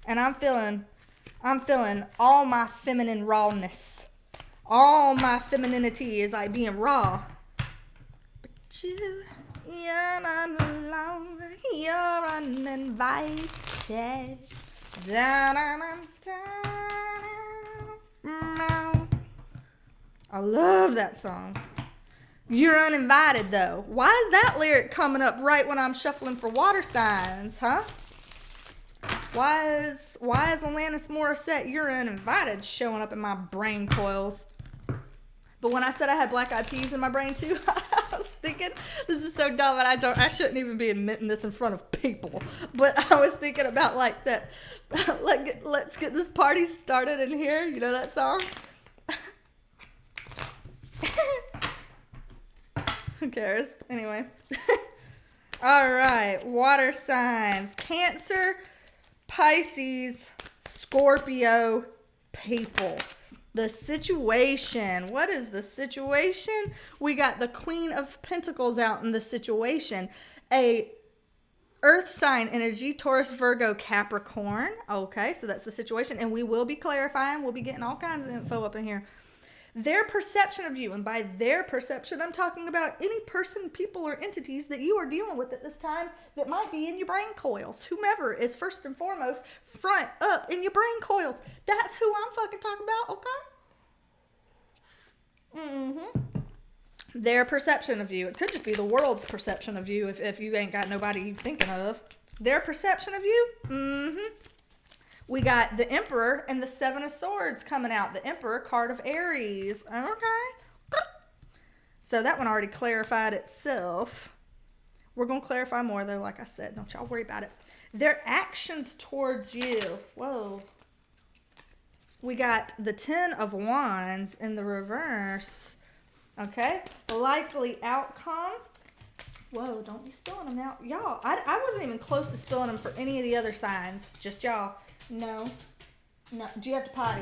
and I'm feeling all my feminine rawness. All my femininity is like being raw. But you're not alone. You're uninvited. I love that song. You're uninvited, though. Why is that lyric coming up right when I'm shuffling for water signs, huh? Why is Alanis Morissette, You're Uninvited, showing up in my brain coils? But when I said I had Black Eyed Peas in my brain too, I was thinking, this is so dumb, and I shouldn't even be admitting this in front of people. But I was thinking about like that, like let's get this party started in here. You know that song? Who cares? Anyway. All right. Water signs. Cancer, Pisces, Scorpio, people. The situation. What is the situation? We got the Queen of Pentacles out in the situation. A Earth sign energy, Taurus, Virgo, Capricorn. Okay, so that's the situation. And we will be clarifying. We'll be getting all kinds of info up in here. Their perception of you, and by their perception, I'm talking about any person, people, or entities that you are dealing with at this time that might be in your brain coils. Whomever is first and foremost front up in your brain coils. That's who I'm fucking talking about, okay? Their perception of you. It could just be the world's perception of you if you ain't got nobody you thinking of. Their perception of you? We got the Emperor and the Seven of Swords coming out. The Emperor, card of Aries. Okay. So that one already clarified itself. We're going to clarify more, though, like I said. Don't y'all worry about it. Their actions towards you. Whoa. We got the Ten of Wands in the reverse. Okay. Likely outcome. Whoa, don't be spilling them out. Y'all, I wasn't even close to spilling them for any of the other signs. Just y'all. No. Do you have to potty?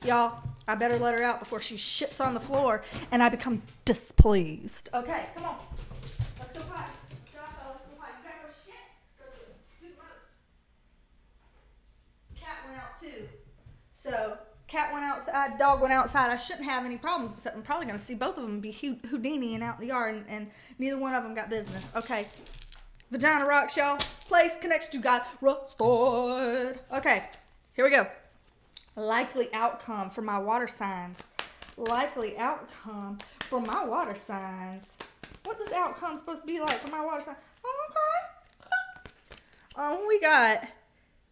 Y'all, I better let her out before she shits on the floor and I become displeased. Okay, come on. Let's go potty. Let's go outside. Let's go potty. You gotta go shit. Go do the most. Cat went out too. So, cat went outside, dog went outside. I shouldn't have any problems, except I'm probably going to see both of them be Houdini and out in the yard, and neither one of them got business. Okay. Vagina rocks, y'all. Place, connection to God, restored. Okay, here we go. Likely outcome for my water signs. Likely outcome for my water signs. What does outcome supposed to be like for my water sign? Okay. We got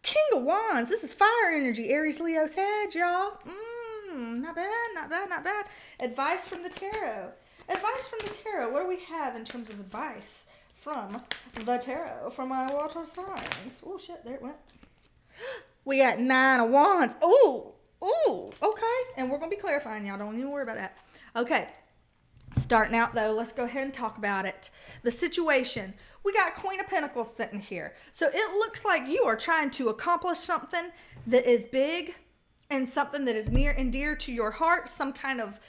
King of Wands. This is fire energy. Aries, Leo, Sag, y'all. Not bad, not bad, not bad. Advice from the tarot. Advice from the tarot. What do we have in terms of advice from the tarot for my water signs? Oh, shit, there it went. We got 9 of Wands. Ooh, okay. And we're going to be clarifying, y'all. Don't even worry about that. Okay. Starting out, though, let's go ahead and talk about it. The situation. We got Queen of Pentacles sitting here. So it looks like you are trying to accomplish something that is big and something that is near and dear to your heart. Some kind of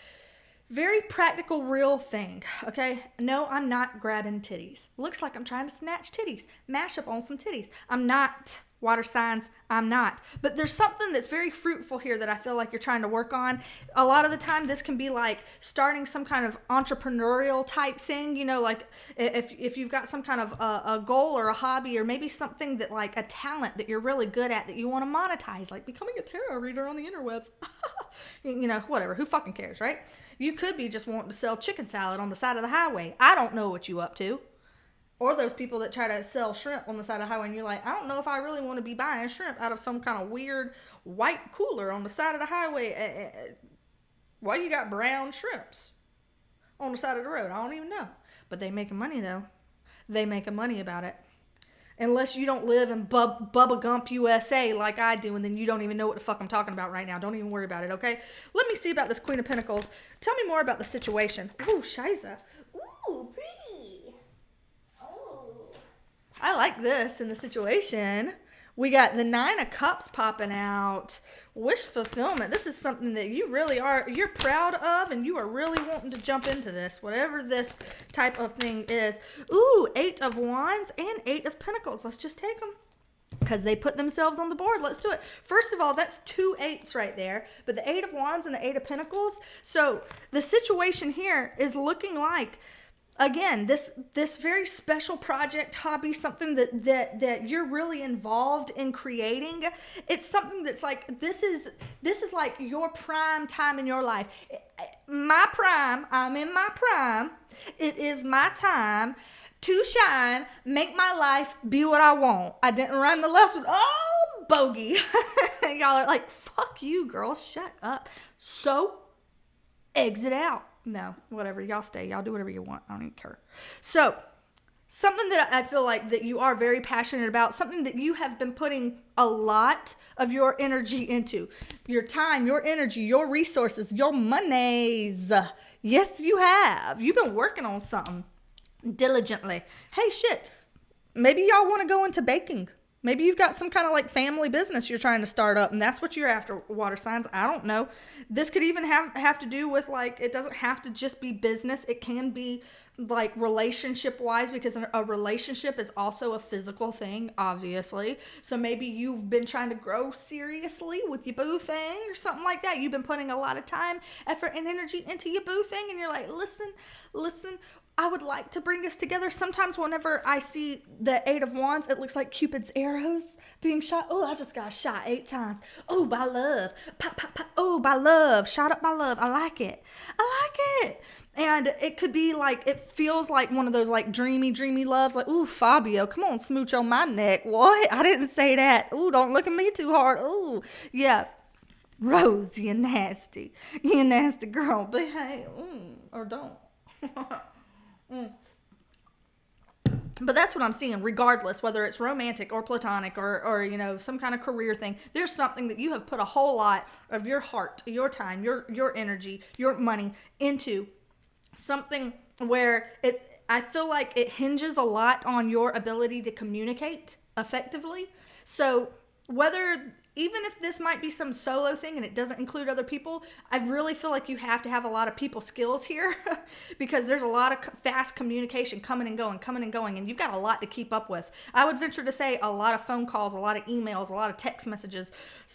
very practical, real thing, okay? No, I'm not grabbing titties. Looks like I'm trying to snatch titties. Mash up on some titties. I'm not. Water signs, I'm not. But there's something that's very fruitful here that I feel like you're trying to work on. A lot of the time, this can be like starting some kind of entrepreneurial type thing. You know, like if you've got some kind of a goal or a hobby, or maybe something that like a talent that you're really good at that you want to monetize, like becoming a tarot reader on the interwebs. You know, whatever. Who fucking cares, right? You could be just wanting to sell chicken salad on the side of the highway. I don't know what you up to. Or those people that try to sell shrimp on the side of the highway and you're like, I don't know if I really want to be buying shrimp out of some kind of weird white cooler on the side of the highway. Why you got brown shrimps on the side of the road? I don't even know. But they making money though. They making money about it. Unless you don't live in Bubba Gump, USA like I do, and then you don't even know what the fuck I'm talking about right now. Don't even worry about it, okay? Let me see about this Queen of Pentacles. Tell me more about the situation. Ooh, Shiza. Ooh, pretty. I like this in the situation. We got the 9 of Cups popping out. Wish fulfillment. This is something that you really are, you're proud of, and you are really wanting to jump into this, whatever this type of thing is. Ooh, 8 of Wands and 8 of Pentacles. Let's just take them because they put themselves on the board. Let's do it. First of all, that's 2 8s right there, but the 8 of Wands and the 8 of Pentacles. So the situation here is looking like, again, this very special project, hobby, something that you're really involved in creating. It's something that's like, this is like your prime time in your life. My prime, I'm in my prime. It is my time to shine, make my life be what I want. I didn't rhyme the last one. Oh, bogey. Y'all are like, fuck you, girl. Shut up. So, exit out. No, whatever. Y'all stay. Y'all do whatever you want. I don't even care. So, something that I feel like that you are very passionate about, something that you have been putting a lot of your energy into. Your time, your energy, your resources, your monies. Yes, you have. You've been working on something diligently. Hey, shit. Maybe y'all want to go into baking. Maybe you've got some kind of like family business you're trying to start up, and that's what you're after, water signs. I don't know. This could even have to do with, like, it doesn't have to just be business. It can be like relationship wise, because a relationship is also a physical thing, obviously. So maybe you've been trying to grow seriously with your boo thing or something like that. You've been putting a lot of time, effort, and energy into your boo thing, and you're like, listen, I would like to bring us together. Sometimes whenever I see the 8 of Wands, it looks like Cupid's arrows being shot. Oh, I just got shot 8 times. Oh, by love. Pop, pop, pop. Oh, by love. Shot up by love. I like it. And it could be like, it feels like one of those like dreamy loves. Like, ooh, Fabio, come on, smooch on my neck. What? I didn't say that. Ooh, don't look at me too hard. Ooh, yeah. Rose, you nasty. You a nasty girl. Behave. Or don't. But that's what I'm seeing, regardless, whether it's romantic or platonic or you know, some kind of career thing. There's something that you have put a whole lot of your heart, your time, your energy, your money into, something where I feel like it hinges a lot on your ability to communicate effectively. So whether, even if this might be some solo thing and it doesn't include other people, I really feel like you have to have a lot of people skills here because there's a lot of fast communication coming and going, and you've got a lot to keep up with. I would venture to say a lot of phone calls, a lot of emails, a lot of text messages,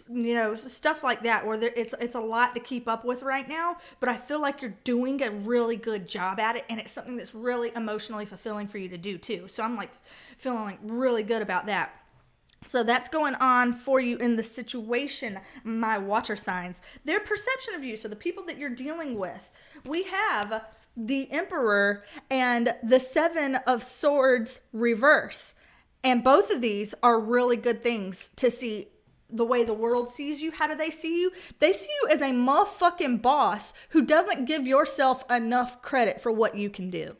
you know, stuff like that, where it's a lot to keep up with right now, but I feel like you're doing a really good job at it, and it's something that's really emotionally fulfilling for you to do too. So I'm like feeling like really good about that. So that's going on for you in the situation, my water signs. Their perception of you, so the people that you're dealing with. We have the Emperor and the 7 of Swords reverse. And both of these are really good things to see the way the world sees you. How do they see you? They see you as a motherfucking boss who doesn't give yourself enough credit for what you can do.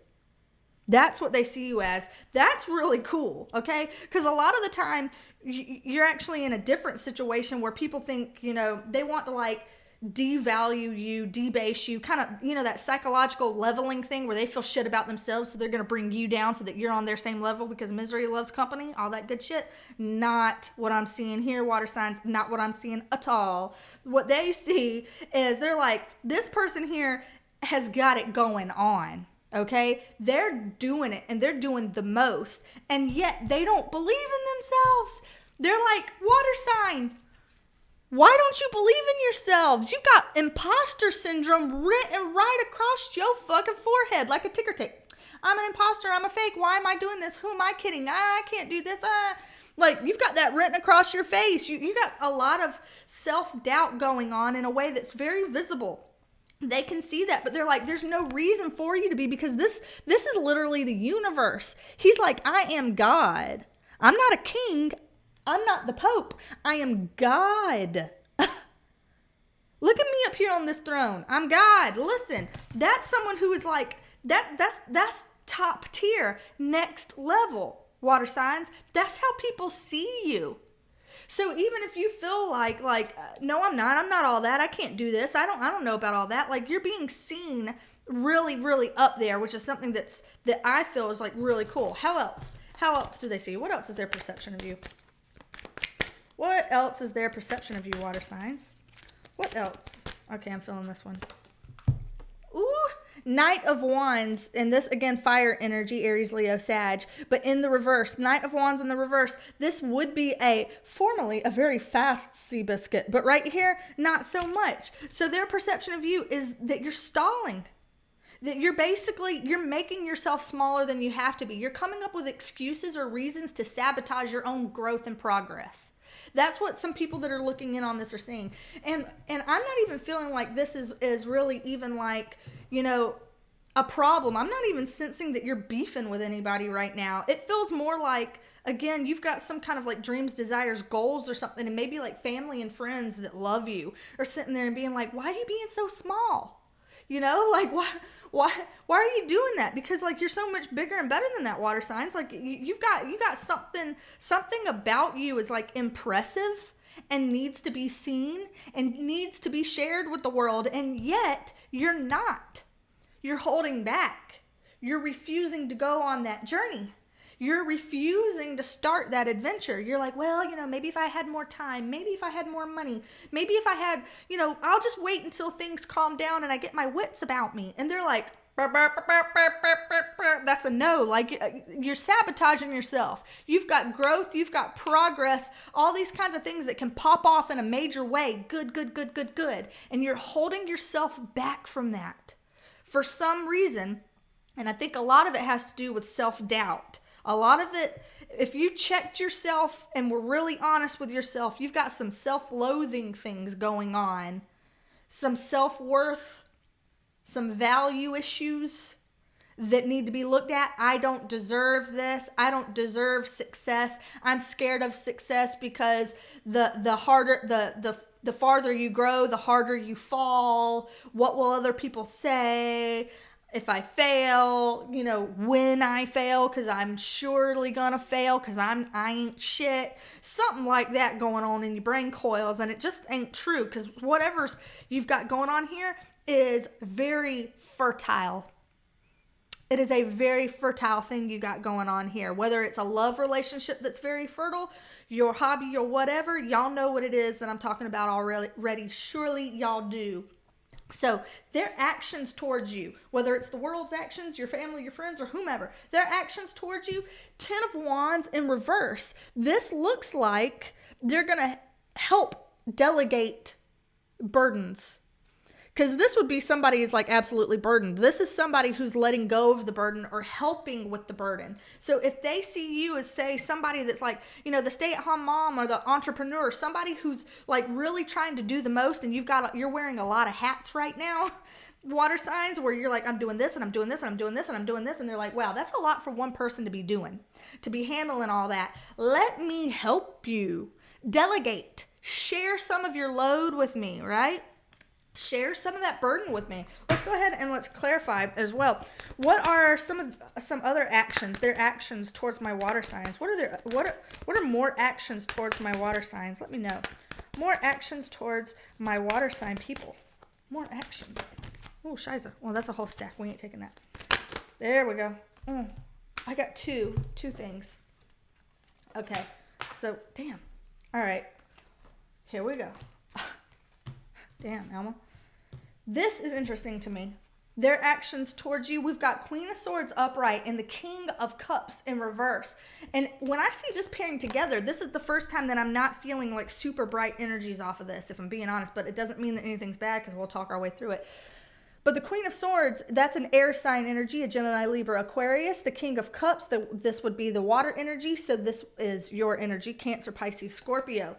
That's what they see you as. That's really cool, okay? Because a lot of the time, you're actually in a different situation where people think, you know, they want to like devalue you, debase you, kind of, you know, that psychological leveling thing where they feel shit about themselves, so they're going to bring you down so that you're on their same level because misery loves company, all that good shit. Not what I'm seeing here, water signs, not what I'm seeing at all. What they see is they're like, this person here has got it going on. Okay, they're doing it and they're doing the most, and yet they don't believe in themselves. They're like, water sign, why don't you believe in yourselves? You got imposter syndrome written right across your fucking forehead like a ticker tape. I'm an imposter, I'm a fake, why am I doing this? Who am I kidding? I can't do this. Like, you've got that written across your face. You got a lot of self-doubt going on in a way that's very visible. They can see that, but they're like, there's no reason for you to be, because this is literally the universe. He's like, I am God. I'm not a king. I'm not the Pope. I am God. Look at me up here on this throne. I'm God. Listen, that's someone who is like, that's top tier, next level, water signs. That's how people see you. So even if you feel like, no, I'm not all that. I can't do this. I don't know about all that. Like, you're being seen really, really up there, which is something that I feel is like really cool. How else? How else do they see you? What else is their perception of you? What else is their perception of you, water signs? What else? Okay, I'm feeling this one. Ooh, Knight of Wands. And this, again, fire energy, Aries, Leo, Sag. But in the reverse, Knight of Wands in the reverse. This would be formally a very fast sea biscuit. But right here, not so much. So their perception of you is that you're stalling. That you're making yourself smaller than you have to be. You're coming up with excuses or reasons to sabotage your own growth and progress. That's what some people that are looking in on this are seeing. And I'm not even feeling like this is really even like, you know, a problem. I'm not even sensing that you're beefing with anybody right now. It feels more like, again, you've got some kind of like dreams, desires, goals or something, and maybe like family and friends that love you are sitting there and being like, why are you being so small? You know, like, why are you doing that? Because like, you're so much bigger and better than that, water signs. Like you got something about you is like impressive and needs to be seen and needs to be shared with the world. And yet you're not. You're holding back. You're refusing to go on that journey. You're refusing to start that adventure. You're like, well, you know, maybe if I had more time, maybe if I had more money, maybe if I had, you know, I'll just wait until things calm down and I get my wits about me. And they're like, that's a no. Like, you're sabotaging yourself. You've got growth, you've got progress, all these kinds of things that can pop off in a major way. Good. And you're holding yourself back from that for some reason. And I think a lot of it has to do with self-doubt. A lot of it, if you checked yourself and were really honest with yourself, you've got some self-loathing things going on, some self-worth, some value issues that need to be looked at. I don't deserve this. I don't deserve success. I'm scared of success because the farther you grow, the harder you fall. What will other people say? If I fail, you know, when I fail, because I'm surely gonna fail because I ain't shit. Something like that going on in your brain coils, and it just ain't true, because whatever's you've got going on here is very fertile. It is a very fertile thing you got going on here. Whether it's a love relationship that's very fertile, your hobby or whatever, y'all know what it is that I'm talking about already. Surely y'all do. So their actions towards you, whether it's the world's actions, your family, your friends, or whomever, their actions towards you, 10 of Wands in reverse. This looks like they're going to help delegate burdens. Because this would be somebody who's like absolutely burdened. This is somebody who's letting go of the burden or helping with the burden. So if they see you as, say, somebody that's like, you know, the stay-at-home mom or the entrepreneur, somebody who's like really trying to do the most, and you're wearing a lot of hats right now, water signs, where you're like, I'm doing this and I'm doing this and I'm doing this and I'm doing this. And they're like, wow, that's a lot for one person to be doing, to be handling all that. Let me help you. Delegate. Share some of your load with me, right? Share some of that burden with me. Let's go ahead and let's clarify as well. What are some other actions? Their actions towards my water signs. What are more actions towards my water signs? Let me know. More actions towards my water sign people. More actions. Oh, shiza. Well, that's a whole stack. We ain't taking that. There we go. I got two things. Okay. So, damn. All right. Here we go. Damn, Alma. This is interesting to me. Their actions towards you. We've got Queen of Swords upright and the King of Cups in reverse. And when I see this pairing together, this is the first time that I'm not feeling like super bright energies off of this, if I'm being honest. But it doesn't mean that anything's bad, because we'll talk our way through it. But the Queen of Swords, that's an air sign energy, a Gemini, Libra, Aquarius. The King of Cups, this would be the water energy. So this is your energy, Cancer, Pisces, Scorpio.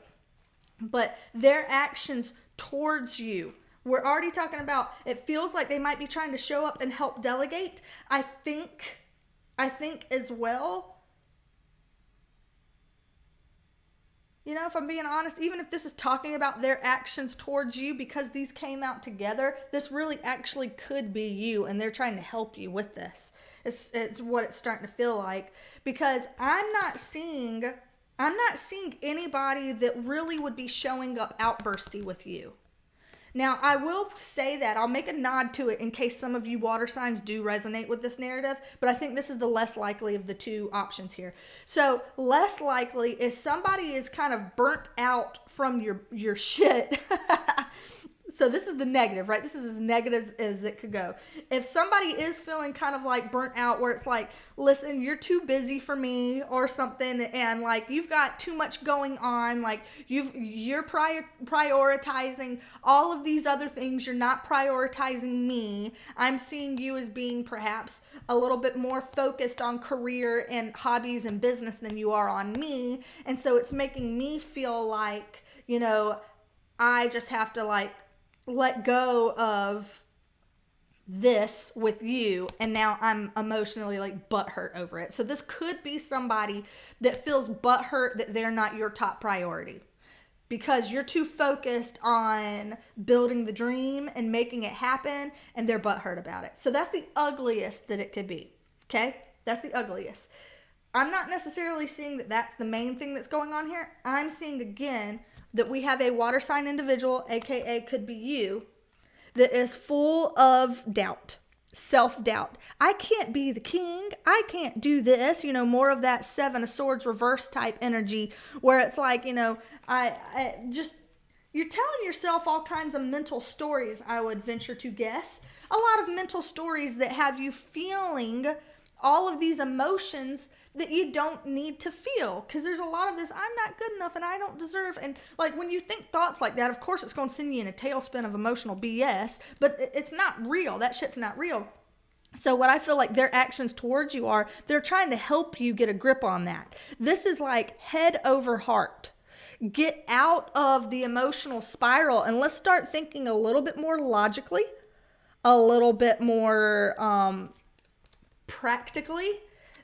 But their actions towards you, we're already talking about, it feels like they might be trying to show up and help delegate. I think as well, you know, if I'm being honest, even if this is talking about their actions towards you, because these came out together, this really actually could be you, and they're trying to help you with this. It's what it's starting to feel like, because I'm not seeing anybody that really would be showing up outbursty with you. Now, I will say that I'll make a nod to it in case some of you water signs do resonate with this narrative, but I think this is the less likely of the two options here. So less likely is somebody is kind of burnt out from your shit. So this is the negative, right? This is as negative as it could go. If somebody is feeling kind of like burnt out, where it's like, listen, you're too busy for me or something, and like you've got too much going on, like you're prioritizing all of these other things, you're not prioritizing me. I'm seeing you as being perhaps a little bit more focused on career and hobbies and business than you are on me. And so it's making me feel like, you know, I just have to like let go of this with you, and now I'm emotionally like butthurt over it. So this could be somebody that feels butthurt that they're not your top priority because you're too focused on building the dream and making it happen, and they're butthurt about it. So that's the ugliest that it could be. Okay, that's the ugliest. I'm not necessarily seeing that that's the main thing that's going on here. I'm seeing again that we have a water sign individual, aka could be you, that is full of doubt, self-doubt. I can't be the king. I can't do this. You know, more of that Seven of Swords reverse type energy where it's like, you know, I just, you're telling yourself all kinds of mental stories, I would venture to guess. A lot of mental stories that have you feeling all of these emotions that you don't need to feel, because there's a lot of this, I'm not good enough and I don't deserve, and like when you think thoughts like that, of course it's going to send you in a tailspin of emotional BS, but it's not real. That shit's not real. So what I feel like their actions towards you are, they're trying to help you get a grip on that. This is like head over heart. Get out of the emotional spiral and let's start thinking a little bit more logically, a little bit more practically.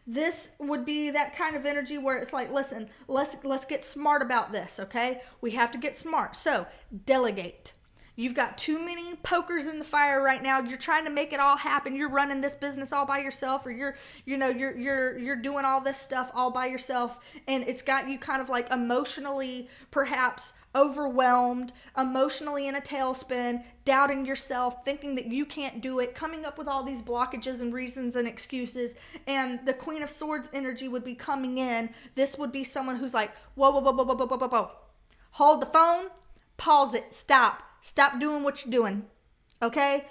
This would be that kind of energy where it's like, listen, let's get smart about this, okay? We have to get smart. So, delegate. You've got too many pokers in the fire right now. You're trying to make it all happen. You're running this business all by yourself, or you're doing all this stuff all by yourself, and it's got you kind of like emotionally perhaps overwhelmed, emotionally in a tailspin, doubting yourself, thinking that you can't do it, coming up with all these blockages and reasons and excuses. And the Queen of Swords energy would be coming in. This would be someone who's like, whoa, whoa, whoa, whoa, whoa, whoa, whoa, whoa. Hold the phone, pause it, stop doing what you're doing, okay?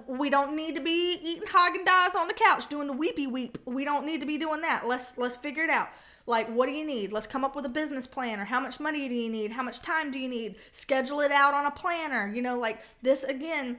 We don't need to be eating Haagen-Dazs on the couch doing the weepy weep. We don't need to be doing that. Let's figure it out. Like, what do you need? Let's come up with a business plan, or how much money do you need? How much time do you need? Schedule it out on a planner. You know, like this again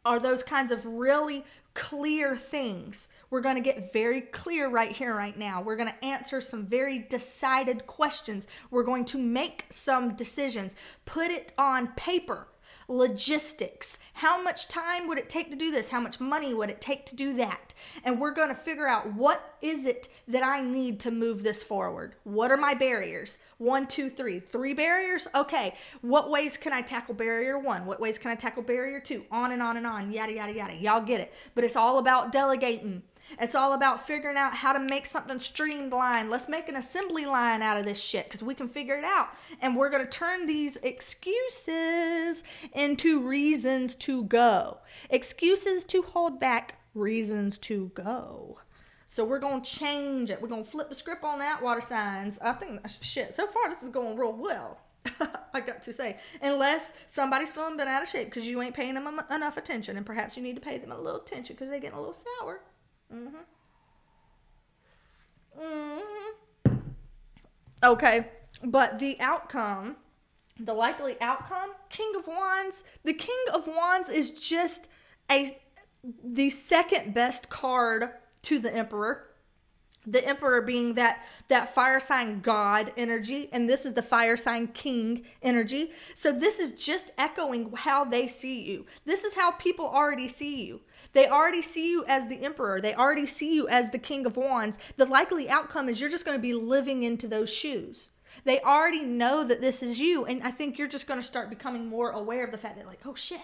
are those kinds of really clear things. We're going to get very clear right here, right now. We're going to answer some very decided questions. We're going to make some decisions. Put it on paper. Logistics. How much time would it take to do this? How much money would it take to do that? And we're going to figure out, what is it that I need to move this forward? What are my barriers? 1, 2, 3. 3 barriers? Okay. What ways can I tackle barrier 1? What ways can I tackle barrier 2? On and on and on. Yada, yada, yada. Y'all get it. But it's all about delegating. It's all about figuring out how to make something streamlined. Let's make an assembly line out of this shit because we can figure it out. And we're going to turn these excuses into reasons to go. Excuses to hold back, reasons to go. So we're going to change it. We're going to flip the script on that, water signs. I think, shit, so far this is going real well. I got to say, unless somebody's feeling bent out of shape because you ain't paying them enough attention, and perhaps you need to pay them a little attention because they're getting a little sour. Okay, but the outcome, the likely outcome, King of Wands. The King of Wands is just the second best card to the Emperor. The Emperor being that fire sign god energy, and this is the fire sign king energy. So this is just echoing how they see you. This is how people already see you. They already see you as the Emperor. They already see you as the King of Wands. The likely outcome is you're just going to be living into those shoes. They already know that this is you, and I think you're just going to start becoming more aware of the fact that, like, oh shit,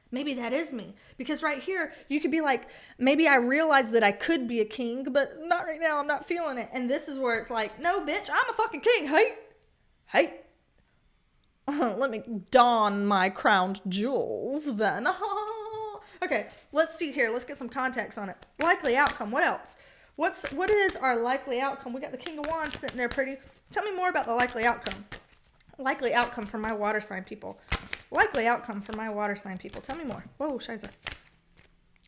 maybe that is me. Because right here, you could be like, maybe I realize that I could be a king, but not right now. I'm not feeling it. And this is where it's like, no, bitch, I'm a fucking king. Hey. Let me don my crown jewels then. Okay, let's see here. Let's get some context on it. Likely outcome. What else? What is our likely outcome? We got the King of Wands sitting there pretty. Tell me more about the likely outcome. Likely outcome for my water sign people. Likely outcome for my water sign people. Tell me more. Whoa, shiza.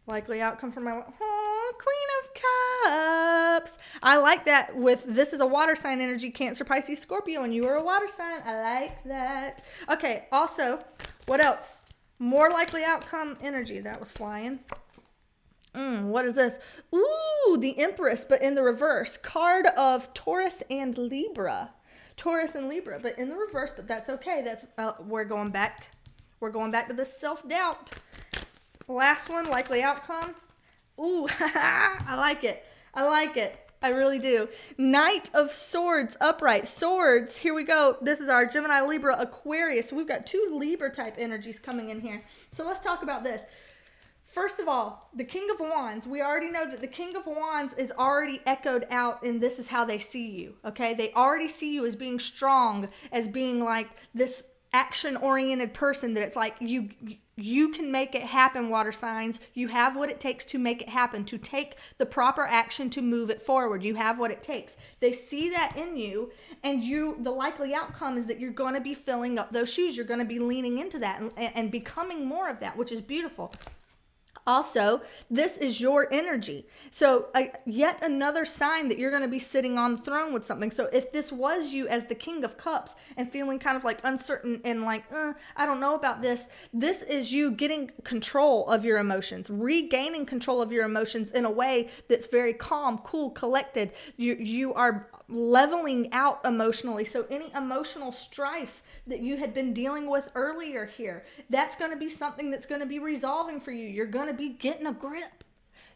Likely outcome for my... Oh, Queen of Cups. I like that with... This is a water sign energy. Cancer, Pisces, Scorpio. And you are a water sign. I like that. Okay, also, what else? More likely outcome energy. That was flying. What is this? Ooh, the Empress, but in the reverse. Card of Taurus and Libra. Taurus and Libra, but in the reverse, but that's okay. That's we're going back. We're going back to the self-doubt. Last one, likely outcome. Ooh, I like it. I like it. I really do. Knight of Swords, upright. Swords, here we go. This is our Gemini, Libra, Aquarius. So we've got 2 Libra type energies coming in here. So let's talk about this. First of all, the King of Wands, we already know that the King of Wands is already echoed out and this is how they see you, okay? They already see you as being strong, as being like this action-oriented person that it's like you can make it happen, water signs. You have what it takes to make it happen, to take the proper action to move it forward. You have what it takes. They see that in you, and the likely outcome is that you're going to be filling up those shoes. You're going to be leaning into that and becoming more of that, which is beautiful. Also, this is your energy. So yet another sign that you're going to be sitting on the throne with something. So if this was you as the King of Cups and feeling kind of like uncertain and like, I don't know about this, this is you getting control of your emotions, regaining control of your emotions in a way that's very calm, cool, collected. You are leveling out emotionally. So any emotional strife that you had been dealing with earlier here, that's going to be something that's going to be resolving for you. You're going to be getting a grip.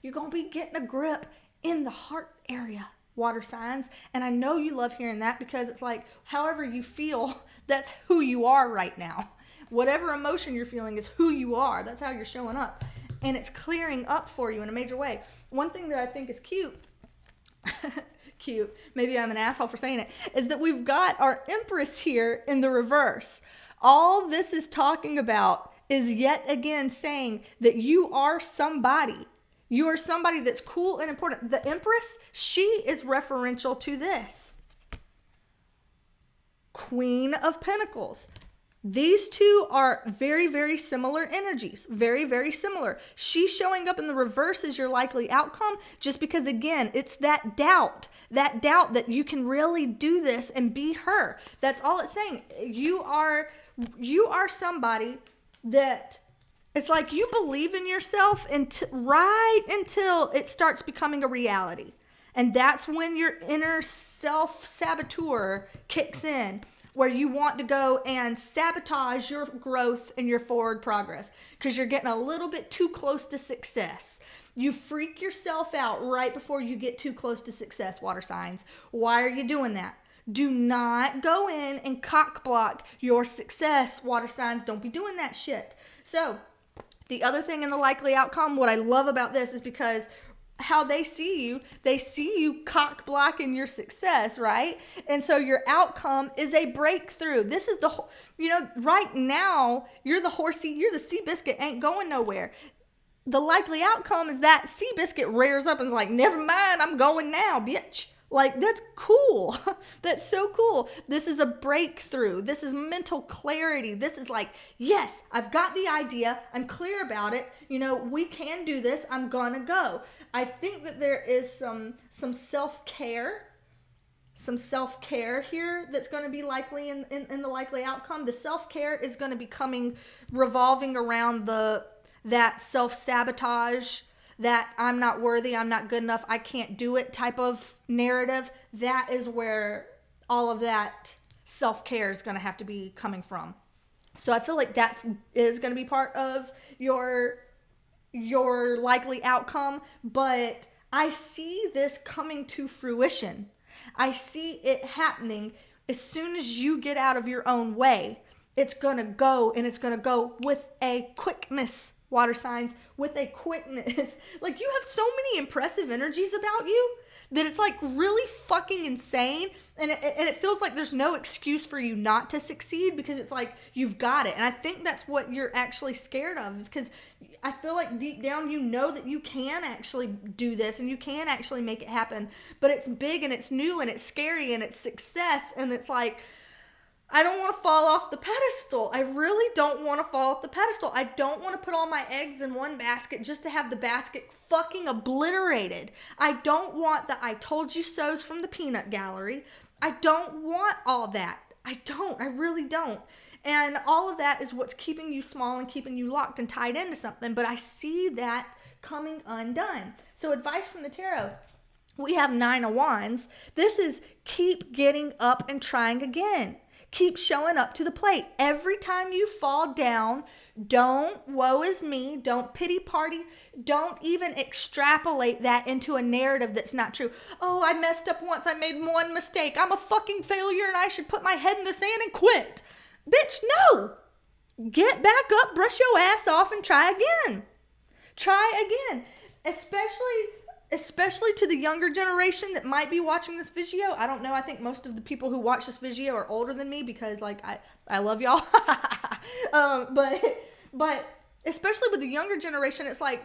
You're going to be getting a grip in the heart area, water signs. And I know you love hearing that because it's like, however you feel, that's who you are right now. Whatever emotion you're feeling is who you are. That's how you're showing up. And it's clearing up for you in a major way. One thing that I think is cute, maybe I'm an asshole for saying it, is that we've got our Empress here in the reverse. All this is talking about is yet again saying that you are somebody. You are somebody that's cool and important. The Empress, she is referential to this. Queen of Pentacles. These two are very, very similar energies. Very, very similar. She's showing up in the reverse as your likely outcome just because, again, it's that doubt that you can really do this and be her. That's all it's saying. You are somebody that it's like you believe in yourself right until it starts becoming a reality. And that's when your inner self-saboteur kicks in, where you want to go and sabotage your growth and your forward progress because you're getting a little bit too close to success. You freak yourself out right before you get too close to success, water signs. Why are you doing that? Do not go in and cock block your success, water signs. Don't be doing that shit. So the other thing in the likely outcome, what I love about this is because how they see you cock blocking your success, right? And so your outcome is a breakthrough. This is right now, you're the Seabiscuit, ain't going nowhere. The likely outcome is that Seabiscuit rears up and is like, never mind, I'm going now, bitch. Like, that's cool. That's so cool. This is a breakthrough. This is mental clarity. This is like, yes, I've got the idea. I'm clear about it. We can do this. I'm gonna go. I think that there is some self-care here that's going to be likely in the likely outcome. The self-care is going to be revolving around that self-sabotage, that I'm not worthy, I'm not good enough, I can't do it type of narrative. That is where all of that self-care is going to have to be coming from. So I feel like that is going to be part of your likely outcome, but I see this coming to fruition. I see it happening as soon as you get out of your own way. It's going to go, and it's going to go with a quickness, water signs, with a quickness. Like, you have so many impressive energies about you that it's like really fucking insane. And it feels like there's no excuse for you not to succeed, because it's like you've got it. And I think that's what you're actually scared of, is because I feel like deep down you know that you can actually do this and you can actually make it happen. But it's big and it's new and it's scary and it's success. And it's like, I don't want to fall off the pedestal. I really don't want to fall off the pedestal. I don't want to put all my eggs in one basket just to have the basket fucking obliterated. I don't want the I told you so's from the peanut gallery. I don't want all that. I really don't. And all of that is what's keeping you small and keeping you locked and tied into something. But I see that coming undone. So advice from the tarot. We have 9 of Wands. This is keep getting up and trying again. Keep showing up to the plate. Every time you fall down, don't woe is me, don't pity party, don't even extrapolate that into a narrative that's not true. Oh, I messed up once, I made one mistake, I'm a fucking failure and I should put my head in the sand and quit. Bitch, no. Get back up, brush your ass off and try again. Try again. Especially to the younger generation that might be watching this video. I don't know. I think most of the people who watch this video are older than me, because like I love y'all. But especially with the younger generation, it's like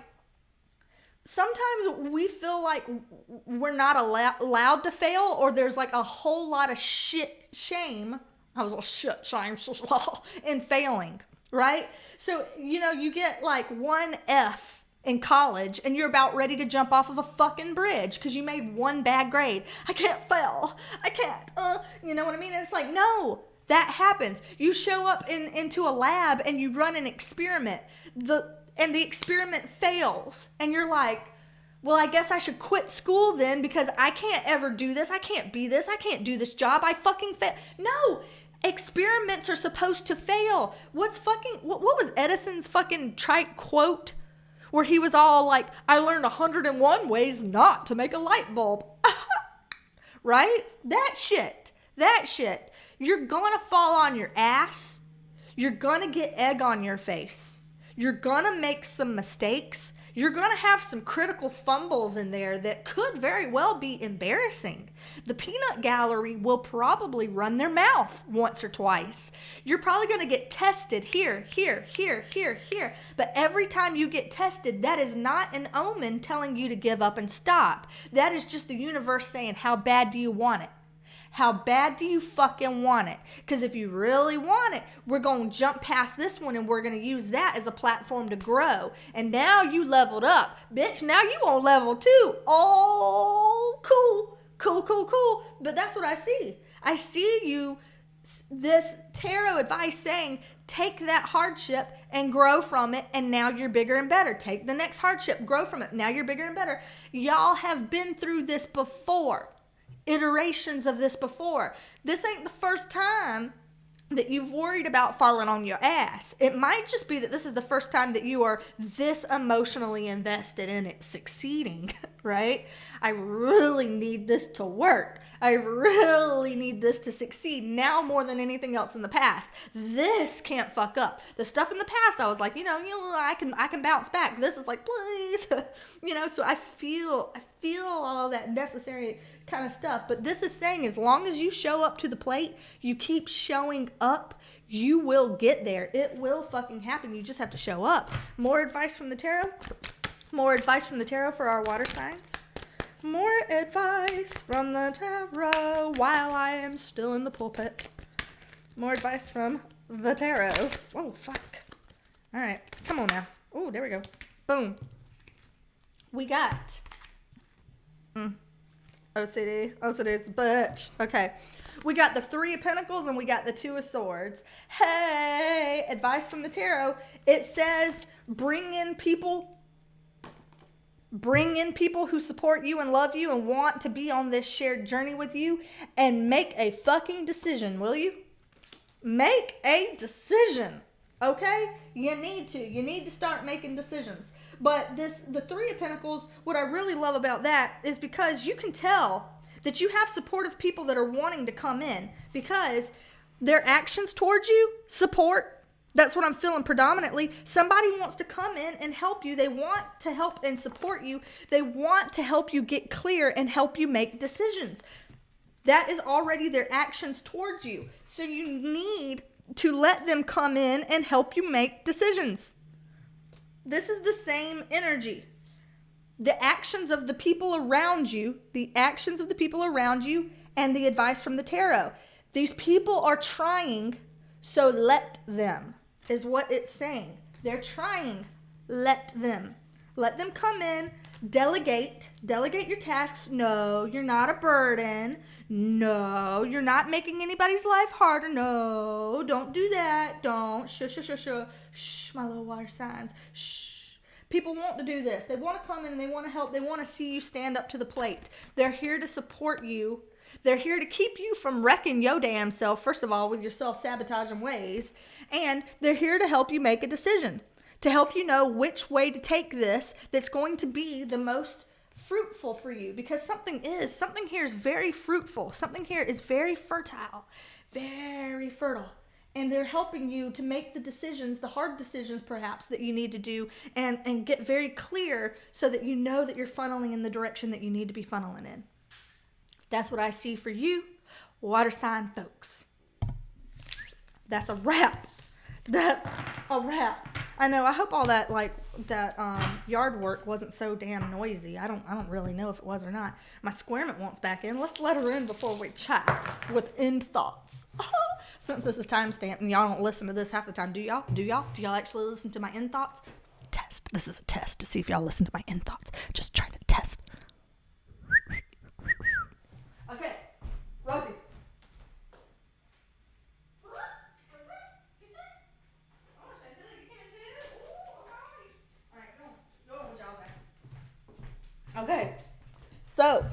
sometimes we feel like we're not allowed to fail, or there's like a whole lot of shame. I was all shame in failing, right? So, you know, you get like 1 F in college and you're about ready to jump off of a fucking bridge because you made 1 bad grade. I can't fail. I can't. You know what I mean? And it's like, no, that happens. You show up into a lab and you run an experiment. And the experiment fails. And you're like, well, I guess I should quit school then, because I can't ever do this. I can't be this. I can't do this job. I fucking fail. No. Experiments are supposed to fail. What was Edison's fucking trite quote? Where he was all like, I learned 101 ways not to make a light bulb. Right? That shit. You're gonna fall on your ass. You're gonna get egg on your face. You're gonna make some mistakes. You're gonna have some critical fumbles in there that could very well be embarrassing. The peanut gallery will probably run their mouth once or twice. You're probably gonna get tested here. But every time you get tested, that is not an omen telling you to give up and stop. That is just the universe saying, how bad do you want it? How bad do you fucking want it? Because if you really want it, we're going to jump past this one and we're going to use that as a platform to grow. And now you leveled up. Bitch, now you on level 2. Oh, cool. But that's what I see. I see you, this tarot advice saying, take that hardship and grow from it, and now you're bigger and better. Take the next hardship, grow from it. Now you're bigger and better. Y'all have been through this before. Iterations of this before. This ain't the first time that you've worried about falling on your ass. It might just be that this is the first time that you are this emotionally invested in it succeeding, right? I really need this to work. I really need this to succeed now more than anything else in the past. This can't fuck up. The stuff in the past, I was like, I can bounce back. This is like, please, so I feel all that necessary kind of stuff. But this is saying, as long as you show up to the plate, you keep showing up, you will get there. It will fucking happen. You just have to show up. More advice from the tarot. More advice from the tarot for our water signs. More advice from the tarot while I am still in the pulpit. More advice from the tarot. Oh, fuck. All right. Come on now. Oh, there we go. Boom. We got... OCD, bitch. Okay. We got the 3 of Pentacles and we got the 2 of Swords. Hey, advice from the tarot. It says, bring in people who support you and love you and want to be on this shared journey with you, and make a fucking decision, will you? Make a decision, okay? You need to start making decisions. But the 3 of Pentacles, what I really love about that is because you can tell that you have supportive people that are wanting to come in, because their actions towards you support That's what I'm feeling predominantly. Somebody wants to come in and help you. They want to help and support you. They want to help you get clear and help you make decisions. That is already their actions towards you. So you need to let them come in and help you make decisions. This is the same energy. The actions of the people around you, and the advice from the tarot. These people are trying, so let them, is what it's saying. They're trying, let them. Let them come in, delegate your tasks. No, you're not a burden. No, you're not making anybody's life harder. No, don't do that. Don't. Shh, my little water signs. Shh. People want to do this. They want to come in and they want to help. They want to see you stand up to the plate. They're here to support you. They're here to keep you from wrecking your damn self, first of all, with your self-sabotaging ways. And they're here to help you make a decision, to help you know which way to take this that's going to be the most fruitful for you. Because something here is very fruitful. Something here is very fertile, very fertile. And they're helping you to make the decisions, the hard decisions perhaps, that you need to do and get very clear so that you know that you're funneling in the direction that you need to be funneling in. That's what I see for you, water sign folks. That's a wrap. That's a wrap. I know. I hope all that yard work wasn't so damn noisy. I don't really know if it was or not. My squarement wants back in. Let's let her in before we chat with end thoughts. Since this is timestamped and y'all don't listen to this half the time, do y'all? Do y'all actually listen to my end thoughts? Test. This is a test to see if y'all listen to my end thoughts. Just trying to test. Okay, Rosie. Okay, so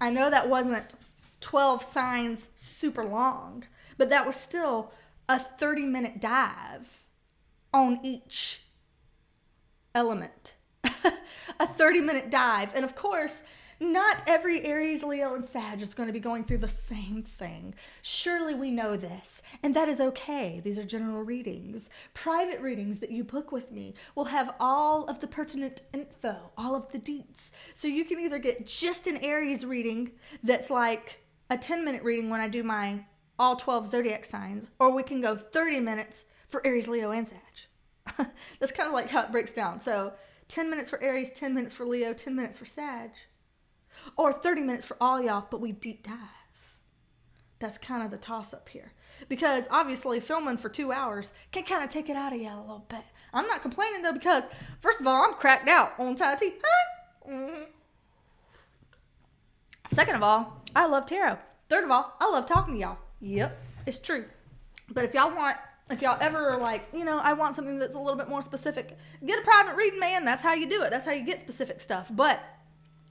I know that wasn't 12 signs super long, but that was still a 30-minute dive on each element. A 30-minute dive. And of course, not every Aries, Leo, and Sag is going to be going through the same thing. Surely we know this, and that is okay. These are general readings. Private readings that you book with me will have all of the pertinent info, all of the deets. So you can either get just an Aries reading that's like a 10-minute reading when I do my all 12 zodiac signs, or we can go 30 minutes for Aries, Leo, and Sag. That's kind of like how it breaks down. So 10 minutes for Aries, 10 minutes for Leo, 10 minutes for Sag. Or 30 minutes for all y'all, but we deep dive. That's kind of the toss-up here. Because obviously filming for 2 hours can kind of take it out of y'all a little bit. I'm not complaining though, because first of all, I'm cracked out on Tati. Mm-hmm. Second of all, I love tarot. Third of all, I love talking to y'all. Yep, it's true. But if y'all ever like, I want something that's a little bit more specific, get a private reading, man. That's how you do it. That's how you get specific stuff. But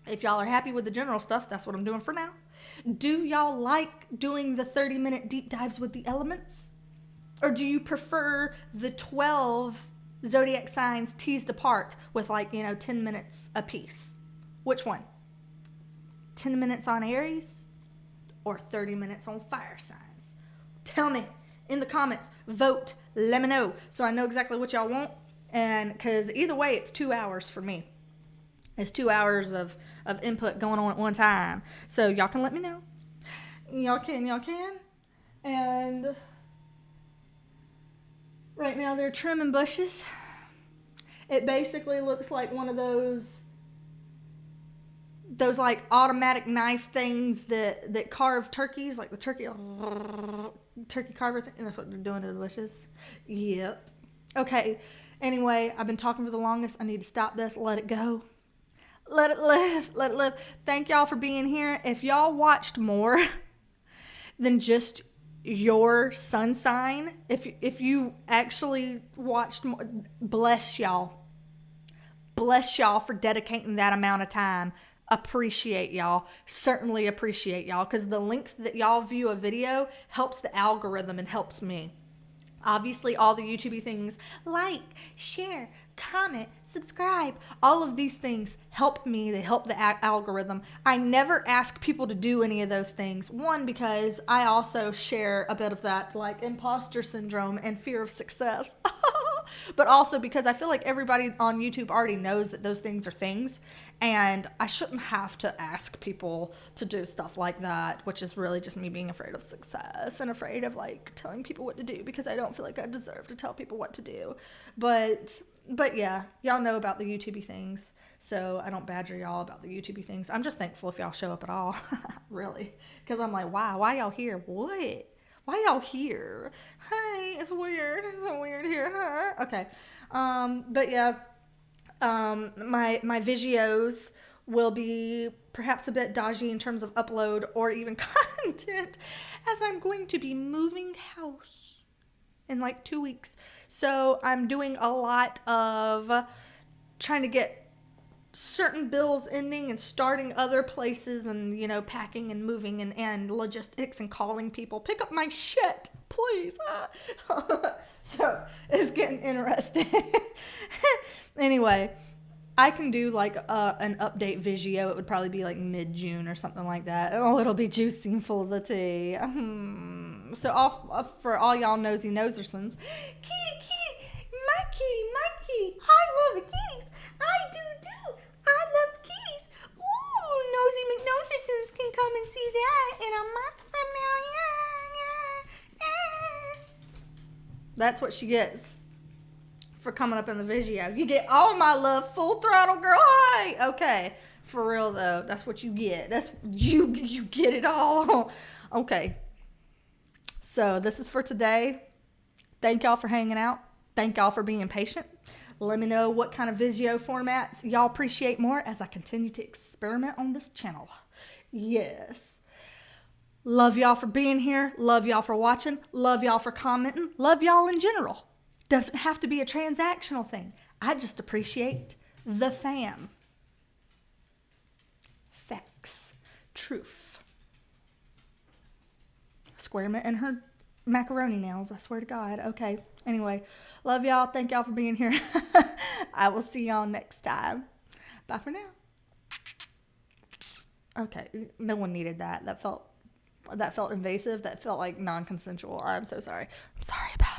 if y'all are happy with the general stuff, that's what I'm doing for now. Do y'all like doing the 30-minute deep dives with the elements? Or do you prefer the 12 zodiac signs teased apart with 10 minutes a piece? Which one? 10 minutes on Aries or 30 minutes on fire signs? Tell me in the comments. Vote. Let me know so I know exactly what y'all want. And because either way, it's 2 hours for me. It's 2 hours of input going on at one time. So y'all can let me know. Y'all can. And right now they're trimming bushes. It basically looks like one of those like automatic knife things that carve turkeys, like the turkey carver thing. That's what they're doing to the bushes. Yep. Okay. Anyway, I've been talking for the longest. I need to stop this. Let it go. Let it live. Let it live. Thank y'all for being here. If y'all watched more than just your sun sign, if you actually watched more, bless y'all. Bless y'all for dedicating that amount of time. Appreciate y'all. Certainly appreciate y'all, because the length that y'all view a video helps the algorithm and helps me. Obviously, all the YouTube things, like, share, comment, subscribe, all of these things help me. They help the algorithm. I never ask people to do any of those things. One, because I also share a bit of that, like, imposter syndrome and fear of success. But also because I feel like everybody on YouTube already knows that those things are things, and I shouldn't have to ask people to do stuff like that, which is really just me being afraid of success and afraid of, like, telling people what to do, because I don't feel like I deserve to tell people what to do. But yeah, y'all know about the YouTube things, so I don't badger y'all about the YouTube things. I'm just thankful if y'all show up at all, really, because I'm like, wow, why y'all here? What? Why y'all here? Hey, it's weird. It's so weird here, huh? Okay. But yeah, my videos will be perhaps a bit dodgy in terms of upload or even content, as I'm going to be moving house in like 2 weeks. So I'm doing a lot of trying to get certain bills ending and starting other places, and, you know, packing and moving and logistics and calling people, pick up my shit, please. So it's getting interesting. Anyway, I can do like an update video. It would probably be like mid-June or something like that. Oh, it'll be juicy and full of the tea. So for all y'all nosy nosersons, kitty, my kitty, I love the kitties. I do. I love kitties. Ooh, nosy McNosersons can come and see that in a month from now. Yeah. That's what she gets for coming up in the video. You get all my love, full throttle, girl. Hi. Okay, for real though, that's what you get. That's you get it all. Okay. So this is for today. Thank y'all for hanging out. Thank y'all for being patient. Let me know what kind of video formats y'all appreciate more as I continue to experiment on this channel. Yes. Love y'all for being here. Love y'all for watching. Love y'all for commenting. Love y'all in general. Doesn't have to be a transactional thing. I just appreciate the fam. Facts. Truth. Square in her macaroni nails, I swear to God. Okay. Anyway, love y'all. Thank y'all for being here. I will see y'all next time. Bye for now. Okay. No one needed that. That felt invasive. That felt like non-consensual. I'm so sorry. I'm sorry about it.